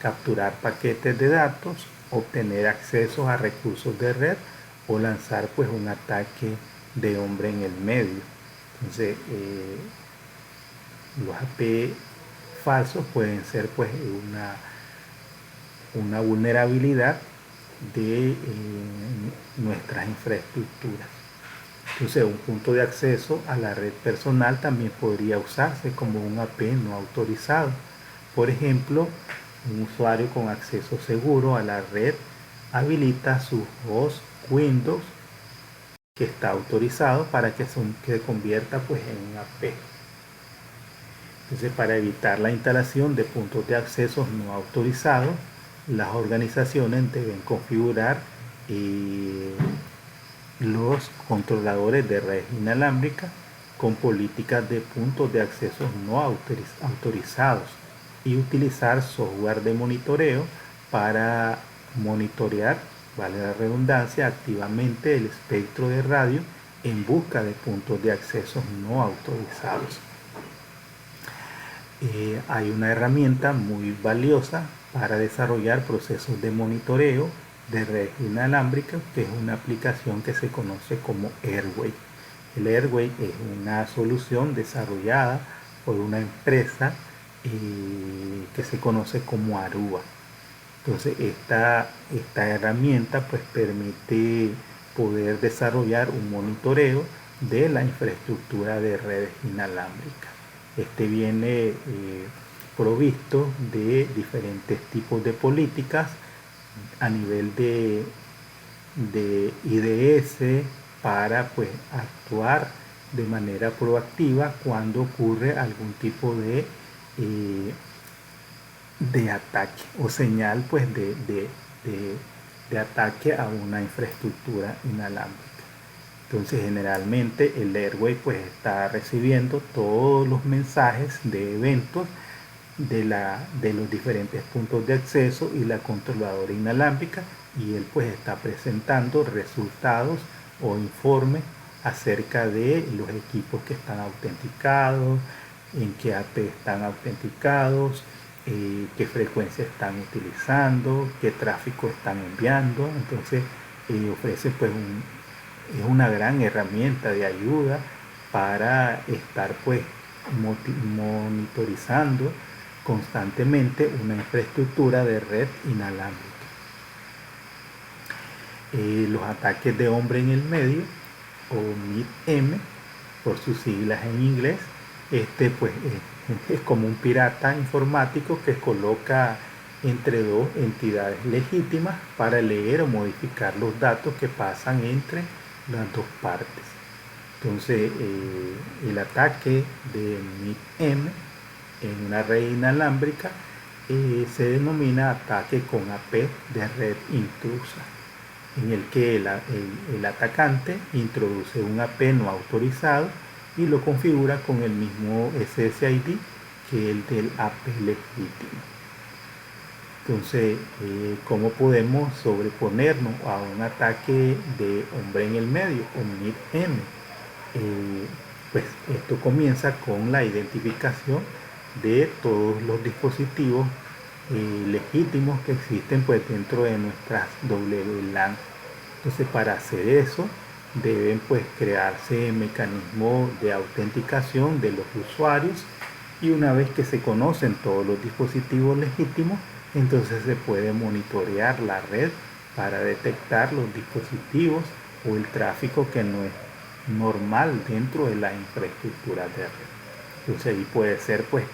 capturar paquetes de datos, obtener acceso a recursos de red o lanzar pues un ataque de hombre en el medio. Entonces los AP falsos pueden ser pues una vulnerabilidad de nuestras infraestructuras. Entonces un punto de acceso a la red personal también podría usarse como un AP no autorizado. Por ejemplo, un usuario con acceso seguro a la red habilita su host Windows que está autorizado para que se convierta pues en un AP. Entonces, para evitar la instalación de puntos de acceso no autorizados, las organizaciones deben configurar los controladores de redes inalámbricas con políticas de puntos de acceso no autorizados y utilizar software de monitoreo para monitorear, vale la redundancia, activamente el espectro de radio en busca de puntos de acceso no autorizados. Hay una herramienta muy valiosa para desarrollar procesos de monitoreo de red inalámbrica, que es una aplicación que se conoce como Airway. El Airway es una solución desarrollada por una empresa que se conoce como Aruba. Entonces esta herramienta pues permite poder desarrollar un monitoreo de la infraestructura de redes inalámbricas. Este viene provisto de diferentes tipos de políticas a nivel de IDS para pues actuar de manera proactiva cuando ocurre algún tipo de ataque o señal pues de ataque a una infraestructura inalámbrica. Entonces generalmente el Airway pues está recibiendo todos los mensajes de eventos de los diferentes puntos de acceso y la controladora inalámbrica, y él pues está presentando resultados o informes acerca de los equipos que están autenticados, en qué AP están autenticados, qué frecuencia están utilizando, qué tráfico están enviando. Entonces ofrece pues es una gran herramienta de ayuda para estar pues monitorizando constantemente una infraestructura de red inalámbrica. Los ataques de hombre en el medio, o MID-M por sus siglas en inglés, pues es como un pirata informático que coloca entre dos entidades legítimas para leer o modificar los datos que pasan entre las dos partes. Entonces el ataque de MID-M en una red inalámbrica se denomina ataque con AP de red intrusa, en el que el atacante introduce un AP no autorizado y lo configura con el mismo SSID que el del AP legítimo. Entonces, ¿cómo podemos sobreponernos a un ataque de hombre en el medio o MID-M? Pues esto comienza con la identificación de todos los dispositivos legítimos que existen pues dentro de nuestras WLAN. Entonces, para hacer eso deben pues crearse mecanismos de autenticación de los usuarios, y una vez que se conocen todos los dispositivos legítimos, entonces se puede monitorear la red para detectar los dispositivos o el tráfico que no es normal dentro de la infraestructura de red. Entonces ahí puede ser pues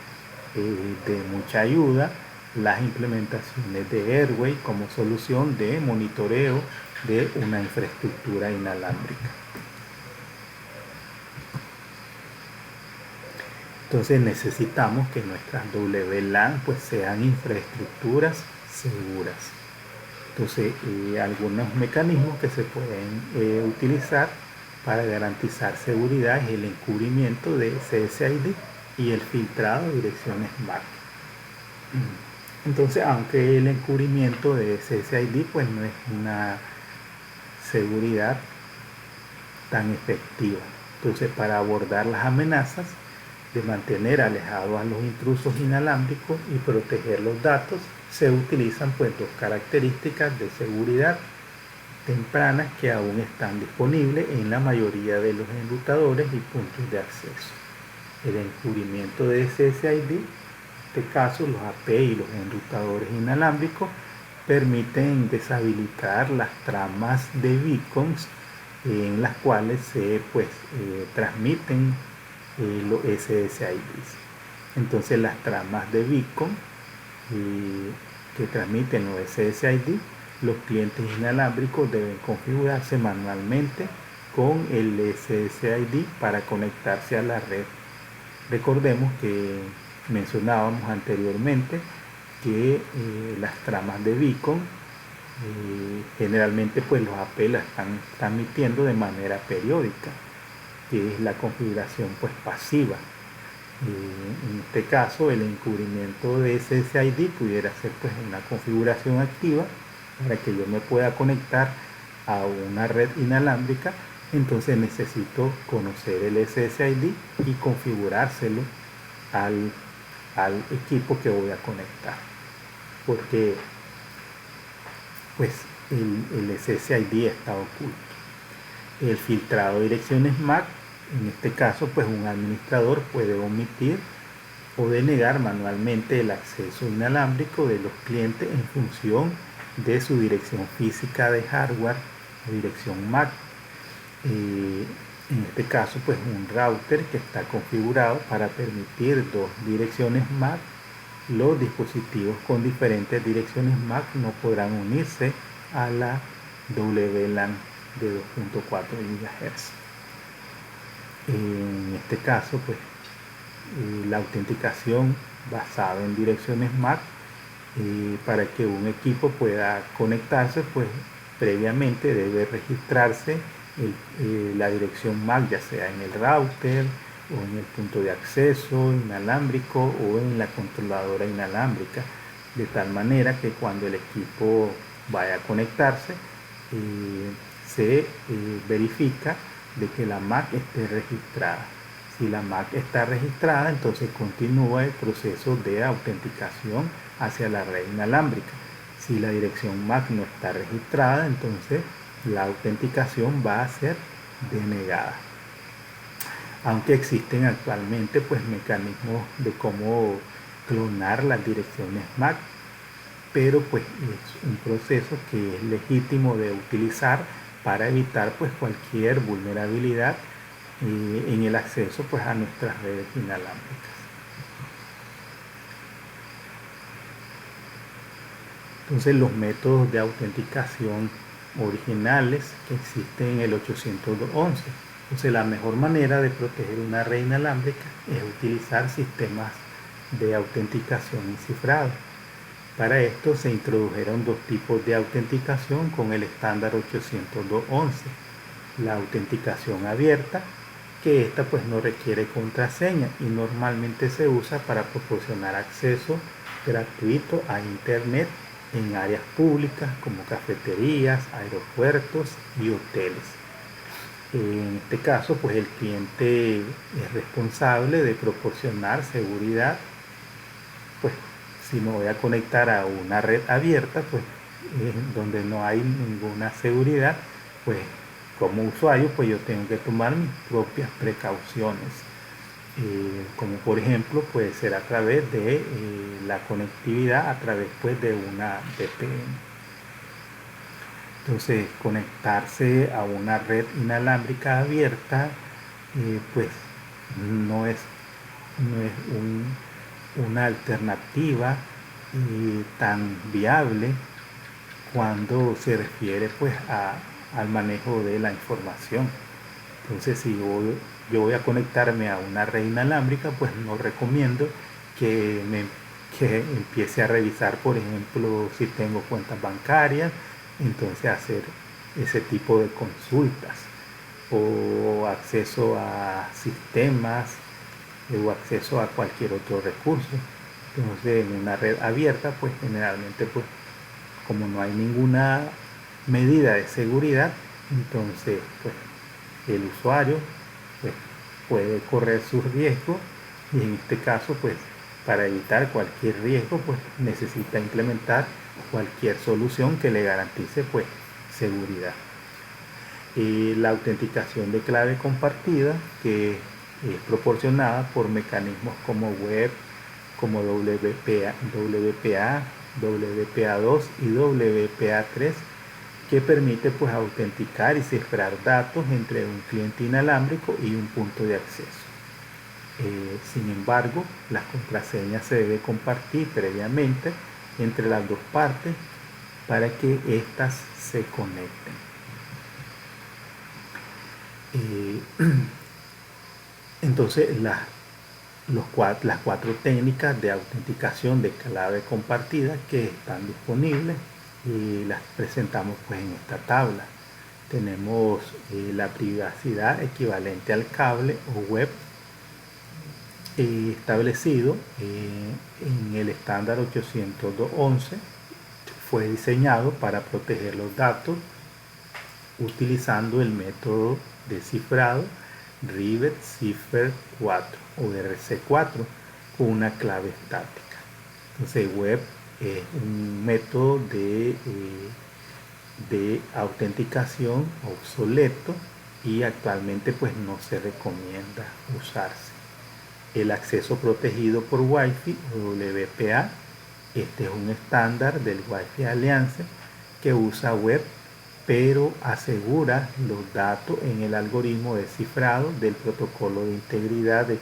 de mucha ayuda las implementaciones de Airway como solución de monitoreo de una infraestructura inalámbrica. Entonces necesitamos que nuestras WLAN pues sean infraestructuras seguras. Entonces algunos mecanismos que se pueden utilizar para garantizar seguridad es el encubrimiento de SSID y el filtrado de direcciones MAC. Entonces, aunque el encubrimiento de SSID pues no es una seguridad tan efectiva, entonces para abordar las amenazas de mantener alejados a los intrusos inalámbricos y proteger los datos, se utilizan pues dos características de seguridad tempranas que aún están disponibles en la mayoría de los enrutadores y puntos de acceso: el encubrimiento de SSID. En este caso, los AP y los enrutadores inalámbricos permiten deshabilitar las tramas de beacons en las cuales se transmiten los SSIDs. Entonces las tramas de beacon que transmiten los SSID, los clientes inalámbricos deben configurarse manualmente con el SSID para conectarse a la red. Recordemos que mencionábamos anteriormente que las tramas de beacon generalmente pues los AP las están transmitiendo de manera periódica, que es la configuración pues pasiva. En este caso, el encubrimiento de SSID pudiera ser pues una configuración activa para que yo me pueda conectar a una red inalámbrica. Entonces necesito conocer el SSID y configurárselo al equipo que voy a conectar, porque pues el SSID está oculto. El filtrado de direcciones MAC, en este caso pues un administrador puede omitir o denegar manualmente el acceso inalámbrico de los clientes en función de su dirección física de hardware o dirección MAC. En este caso pues un router que está configurado para permitir dos direcciones MAC. Los dispositivos con diferentes direcciones MAC no podrán unirse a la WLAN de 2.4 GHz. En este caso pues la autenticación basada en direcciones MAC, para que un equipo pueda conectarse pues previamente debe registrarse la dirección MAC, ya sea en el router o en el punto de acceso inalámbrico o en la controladora inalámbrica, de tal manera que cuando el equipo vaya a conectarse se verifica de que la MAC esté registrada. Si la MAC está registrada, entonces continúa el proceso de autenticación hacia la red inalámbrica. Si la dirección MAC no está registrada, entonces la autenticación va a ser denegada. Aunque existen actualmente pues mecanismos de cómo clonar las direcciones MAC, pero pues es un proceso que es legítimo de utilizar para evitar pues cualquier vulnerabilidad en el acceso pues a nuestras redes inalámbricas. Entonces los métodos de autenticación originales que existen en el 811. Entonces la mejor manera de proteger una red inalámbrica es utilizar sistemas de autenticación y cifrado. Para esto se introdujeron dos tipos de autenticación con el estándar 802.11. La autenticación abierta, que esta pues no requiere contraseña y normalmente se usa para proporcionar acceso gratuito a internet en áreas públicas como cafeterías, aeropuertos y hoteles. En este caso pues el cliente es responsable de proporcionar seguridad. Pues si me voy a conectar a una red abierta pues donde no hay ninguna seguridad, pues como usuario pues yo tengo que tomar mis propias precauciones, como por ejemplo puede ser a través de la conectividad a través pues de una VPN. Entonces conectarse a una red inalámbrica abierta pues no es una alternativa tan viable cuando se refiere pues al manejo de la información. Entonces si yo voy a conectarme a una red inalámbrica, pues no recomiendo que empiece a revisar, por ejemplo, si tengo cuentas bancarias, entonces hacer ese tipo de consultas o acceso a sistemas o acceso a cualquier otro recurso. Entonces en una red abierta pues generalmente pues como no hay ninguna medida de seguridad, entonces pues el usuario pues puede correr sus riesgos y en este caso pues para evitar cualquier riesgo pues necesita implementar cualquier solución que le garantice pues seguridad. La autenticación de clave compartida, que es proporcionada por mecanismos como web, como WPA, WPA2 y WPA3, que permite pues autenticar y cifrar datos entre un cliente inalámbrico y un punto de acceso. Sin embargo, las contraseñas se deben compartir previamente entre las dos partes para que éstas se conecten. Entonces las cuatro técnicas de autenticación de clave compartida que están disponibles y las presentamos pues en esta tabla. Tenemos la privacidad equivalente al cable o web, establecido en el estándar 802.11. Fue diseñado para proteger los datos utilizando el método de cifrado Rivet Cipher 4 o RC4 con una clave estática. Entonces web es un método de autenticación obsoleto y actualmente pues no se recomienda usarse. El acceso protegido por Wi-Fi o WPA, este es un estándar del Wi-Fi Alliance que usa web pero asegura los datos en el algoritmo de cifrado del protocolo de integridad de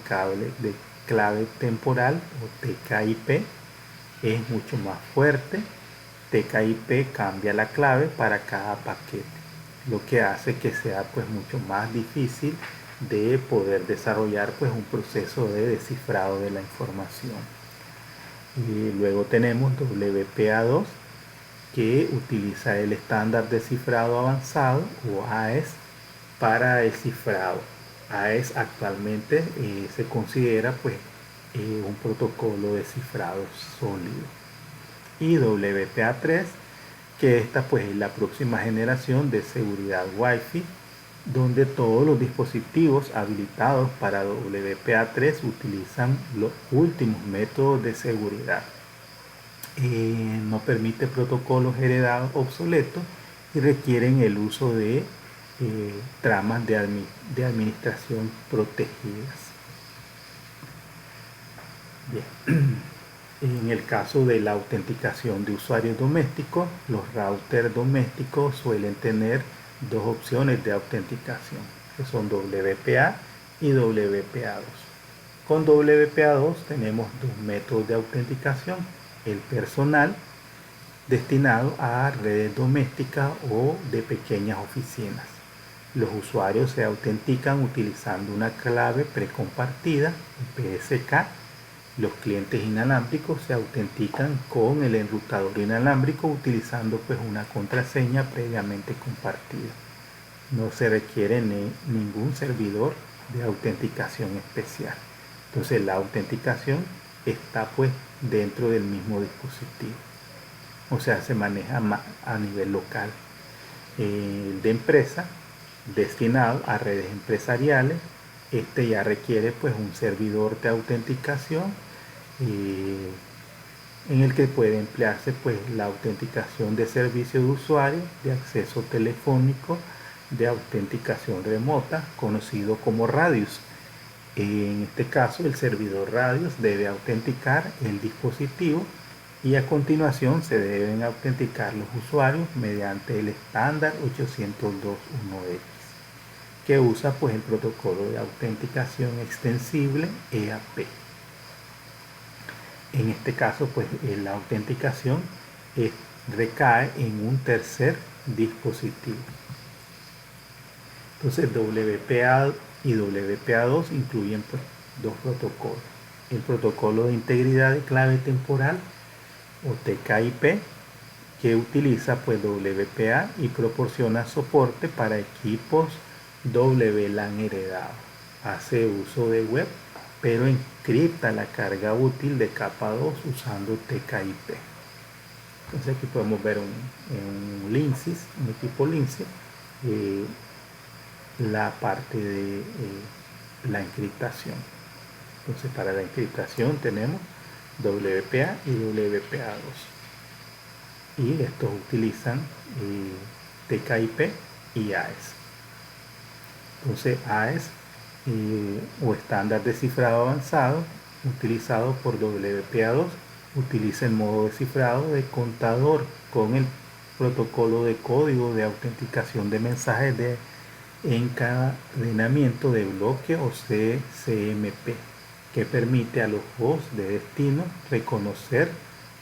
clave temporal o TKIP. Es mucho más fuerte. TKIP cambia la clave para cada paquete, lo que hace que sea pues mucho más difícil de poder desarrollar pues un proceso de descifrado de la información. Y luego tenemos WPA2, que utiliza el estándar de cifrado avanzado o AES para el cifrado. AES actualmente se considera pues un protocolo de cifrado sólido. Y WPA3, que esta pues es la próxima generación de seguridad Wi-Fi, donde todos los dispositivos habilitados para WPA3 utilizan los últimos métodos de seguridad. No permite protocolos heredados obsoletos y requieren el uso de tramas de administración protegidas. Bien. En el caso de la autenticación de usuarios domésticos, los routers domésticos suelen tener dos opciones de autenticación, que son WPA y WPA2. Con WPA2 tenemos dos métodos de autenticación: el personal, destinado a redes domésticas o de pequeñas oficinas. Los usuarios se autentican utilizando una clave precompartida, PSK. Los clientes inalámbricos se autentican con el enrutador inalámbrico utilizando pues una contraseña previamente compartida. No se requiere ningún servidor de autenticación especial. Entonces la autenticación está pues dentro del mismo dispositivo, o sea, se maneja a nivel local. El de empresa, destinado a redes empresariales, este ya requiere pues un servidor de autenticación en el que puede emplearse pues la autenticación de servicio de usuario, de acceso telefónico, de autenticación remota, conocido como Radius. En este caso el servidor Radius debe autenticar el dispositivo y a continuación se deben autenticar los usuarios mediante el estándar 802.1x, que usa pues el protocolo de autenticación extensible EAP. En este caso pues la autenticación recae en un tercer dispositivo. Entonces WPA y WPA2 incluyen pues dos protocolos: el protocolo de integridad de clave temporal o TKIP, que utiliza pues WPA y proporciona soporte para equipos WLAN heredados. Hace uso de web pero encripta la carga útil de capa 2 usando TKIP. Entonces aquí podemos ver un Linksys, un equipo Linksys, la parte de la encriptación. Entonces para la encriptación tenemos WPA y WPA2, y estos utilizan TKIP y AES. Entonces AES o estándar de cifrado avanzado utilizado por WPA2 utiliza el modo de cifrado de contador con el protocolo de código de autenticación de mensajes de encadenamiento de bloque o CCMP, que permite a los hosts de destino reconocer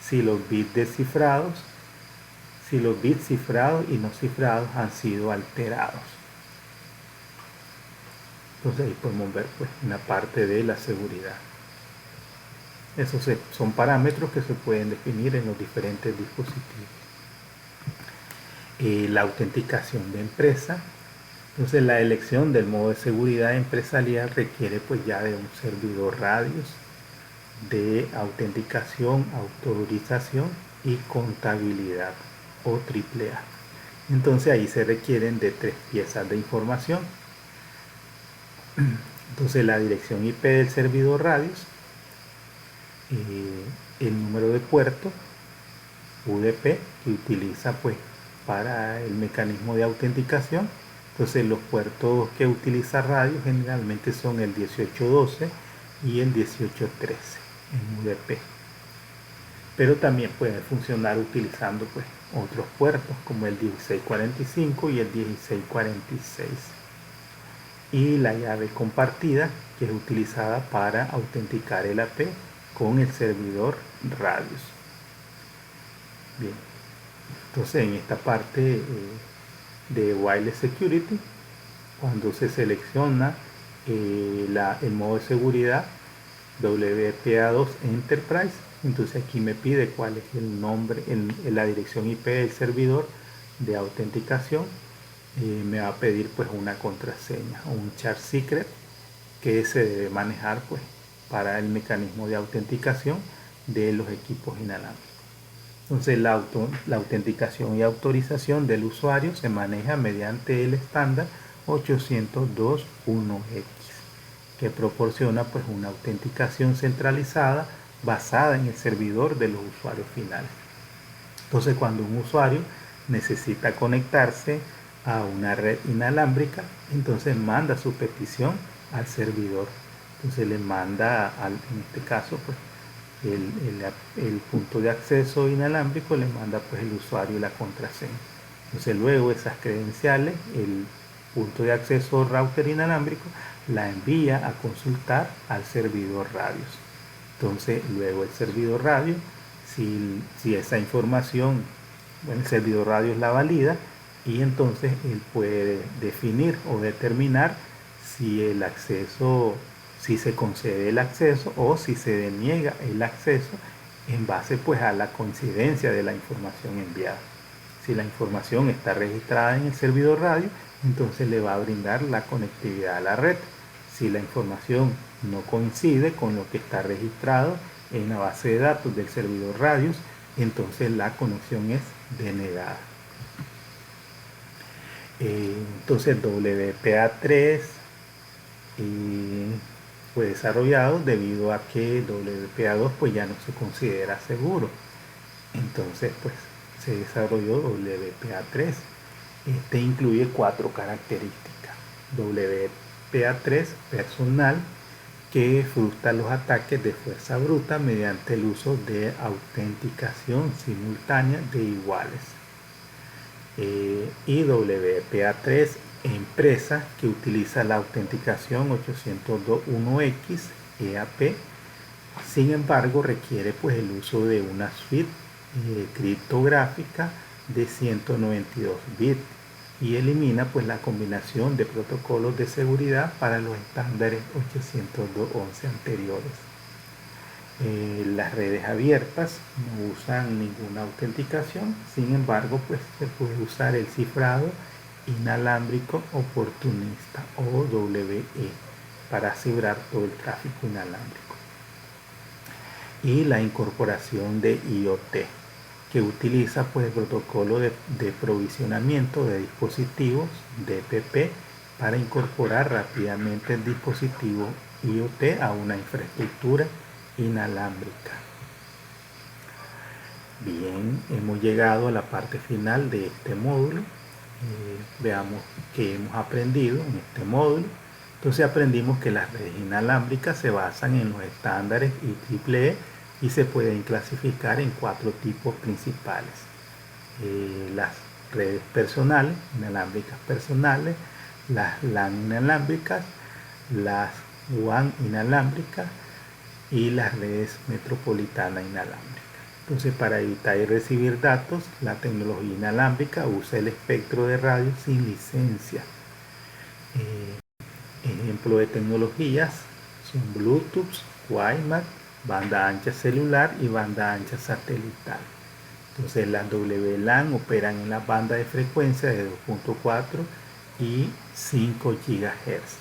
si los bits cifrados y no cifrados han sido alterados. Entonces ahí podemos ver pues una parte de la seguridad. Esos son parámetros que se pueden definir en los diferentes dispositivos. La autenticación de empresa Entonces la elección del modo de seguridad empresarial requiere pues ya de un servidor radios de autenticación, autorización y contabilidad o AAA. Entonces ahí se requieren de 3 piezas de información. Entonces la dirección IP del servidor radios, el número de puerto UDP que utiliza pues para el mecanismo de autenticación. Entonces los puertos que utiliza radio generalmente son el 1812 y el 1813 en UDP. Pero también puede funcionar utilizando pues otros puertos como el 1645 y el 1646. Y la llave compartida que es utilizada para autenticar el AP con el servidor radios. Bien, entonces en esta parte de Wireless Security, cuando se selecciona el modo de seguridad WPA2 Enterprise, entonces aquí me pide cuál es el nombre, la dirección IP del servidor de autenticación. Me va a pedir pues una contraseña o un char secret que se debe manejar pues para el mecanismo de autenticación de los equipos inalámbricos. Entonces la autenticación y autorización del usuario se maneja mediante el estándar 802.1x, que proporciona pues una autenticación centralizada basada en el servidor de los usuarios finales. Entonces cuando un usuario necesita conectarse a una red inalámbrica, entonces manda su petición al servidor. Entonces le manda, en este caso, pues el punto de acceso inalámbrico, le manda pues el usuario y la contraseña. Entonces luego esas credenciales, el punto de acceso router inalámbrico la envía a consultar al servidor radios. Entonces luego el servidor radio, si esa información, bueno, el servidor radios la valida, y entonces él puede definir o determinar si el acceso, si se concede el acceso o si se deniega el acceso en base pues a la coincidencia de la información enviada. Si la información está registrada en el servidor radio, entonces le va a brindar la conectividad a la red. Si la información no coincide con lo que está registrado en la base de datos del servidor radios, entonces la conexión es denegada. Entonces WPA3 fue desarrollado debido a que WPA2 pues ya no se considera seguro. Entonces pues se desarrolló WPA3. Este incluye 4 características. WPA3 personal, que frustra los ataques de fuerza bruta mediante el uso de autenticación simultánea de iguales. Y WPA3 empresa, que utiliza la autenticación 802.1x EAP. Sin embargo, requiere pues el uso de una suite criptográfica de 192 bits y elimina pues la combinación de protocolos de seguridad para los estándares 802.11 anteriores. Las redes abiertas no usan ninguna autenticación, sin embargo pues se puede usar el cifrado inalámbrico oportunista o OWE para cifrar todo el tráfico inalámbrico. Y la incorporación de IoT, que utiliza pues el protocolo de provisionamiento de dispositivos DPP para incorporar rápidamente el dispositivo IoT a una infraestructura inalámbrica. Bien, hemos llegado a la parte final de este módulo. Veamos qué hemos aprendido en este módulo. Entonces aprendimos que las redes inalámbricas se basan en los estándares IEEE y se pueden clasificar en 4 tipos principales. Las redes personales, inalámbricas personales, las LAN inalámbricas, las WAN inalámbricas y las redes metropolitanas inalámbricas. Entonces, para editar y recibir datos, la tecnología inalámbrica usa el espectro de radio sin licencia. Ejemplo de tecnologías son Bluetooth, WiMAX, banda ancha celular y banda ancha satelital. Entonces las WLAN operan en la banda de frecuencia de 2.4 y 5 GHz.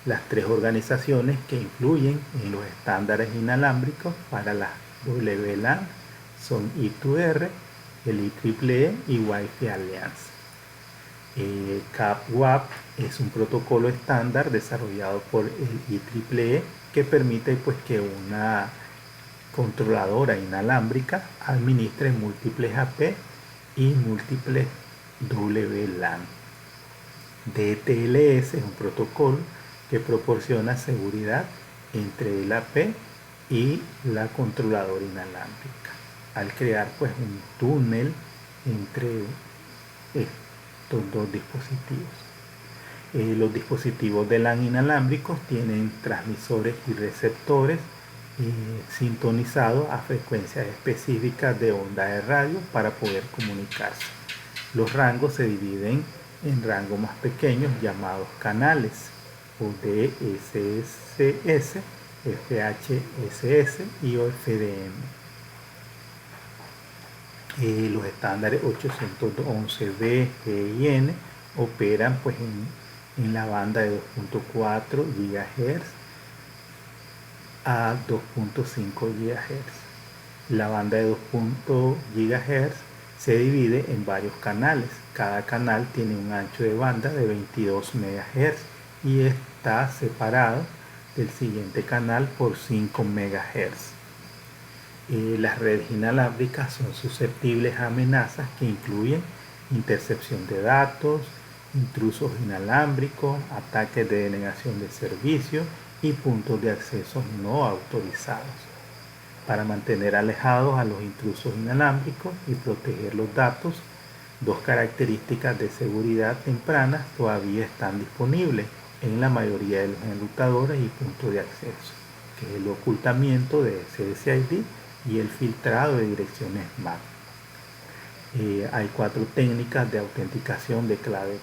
Las tres organizaciones que influyen en los estándares inalámbricos para la WLAN son I2R, el IEEE y Wi-Fi Alliance. CAP-WAP es un protocolo estándar desarrollado por el IEEE que permite pues que una controladora inalámbrica administre múltiples AP y múltiples WLAN. DTLS es un protocolo que proporciona seguridad entre el AP y la controladora inalámbrica al crear pues un túnel entre estos dos dispositivos. Los dispositivos de LAN inalámbricos tienen transmisores y receptores sintonizados a frecuencias específicas de onda de radio para poder comunicarse. Los rangos se dividen en rangos más pequeños llamados canales o DSSS, FHSS y FDM. Los estándares 811B, G y N operan pues en la banda de 2.4 GHz a 2.5 GHz. La banda de 2.0 GHz se divide en varios canales. Cada canal tiene un ancho de banda de 22 MHz y está separado del siguiente canal por 5 MHz. Las redes inalámbricas son susceptibles a amenazas que incluyen intercepción de datos, intrusos inalámbricos, ataques de denegación de servicio y puntos de acceso no autorizados. Para mantener alejados a los intrusos inalámbricos y proteger los datos, dos características de seguridad tempranas todavía están disponibles en la mayoría de los enrutadores y puntos de acceso, que es el ocultamiento de SSID y el filtrado de direcciones MAC. Hay 4 técnicas de autenticación de clave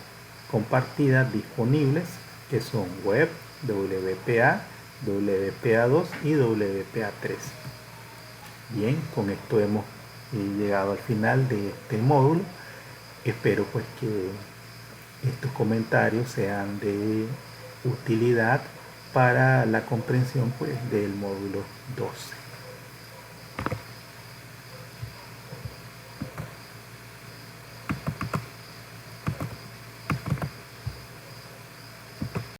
compartida disponibles, que son web, WPA, WPA2 y WPA3. Bien, con esto hemos llegado al final de este módulo. Espero pues que estos comentarios sean de utilidad para la comprensión pues del módulo 12.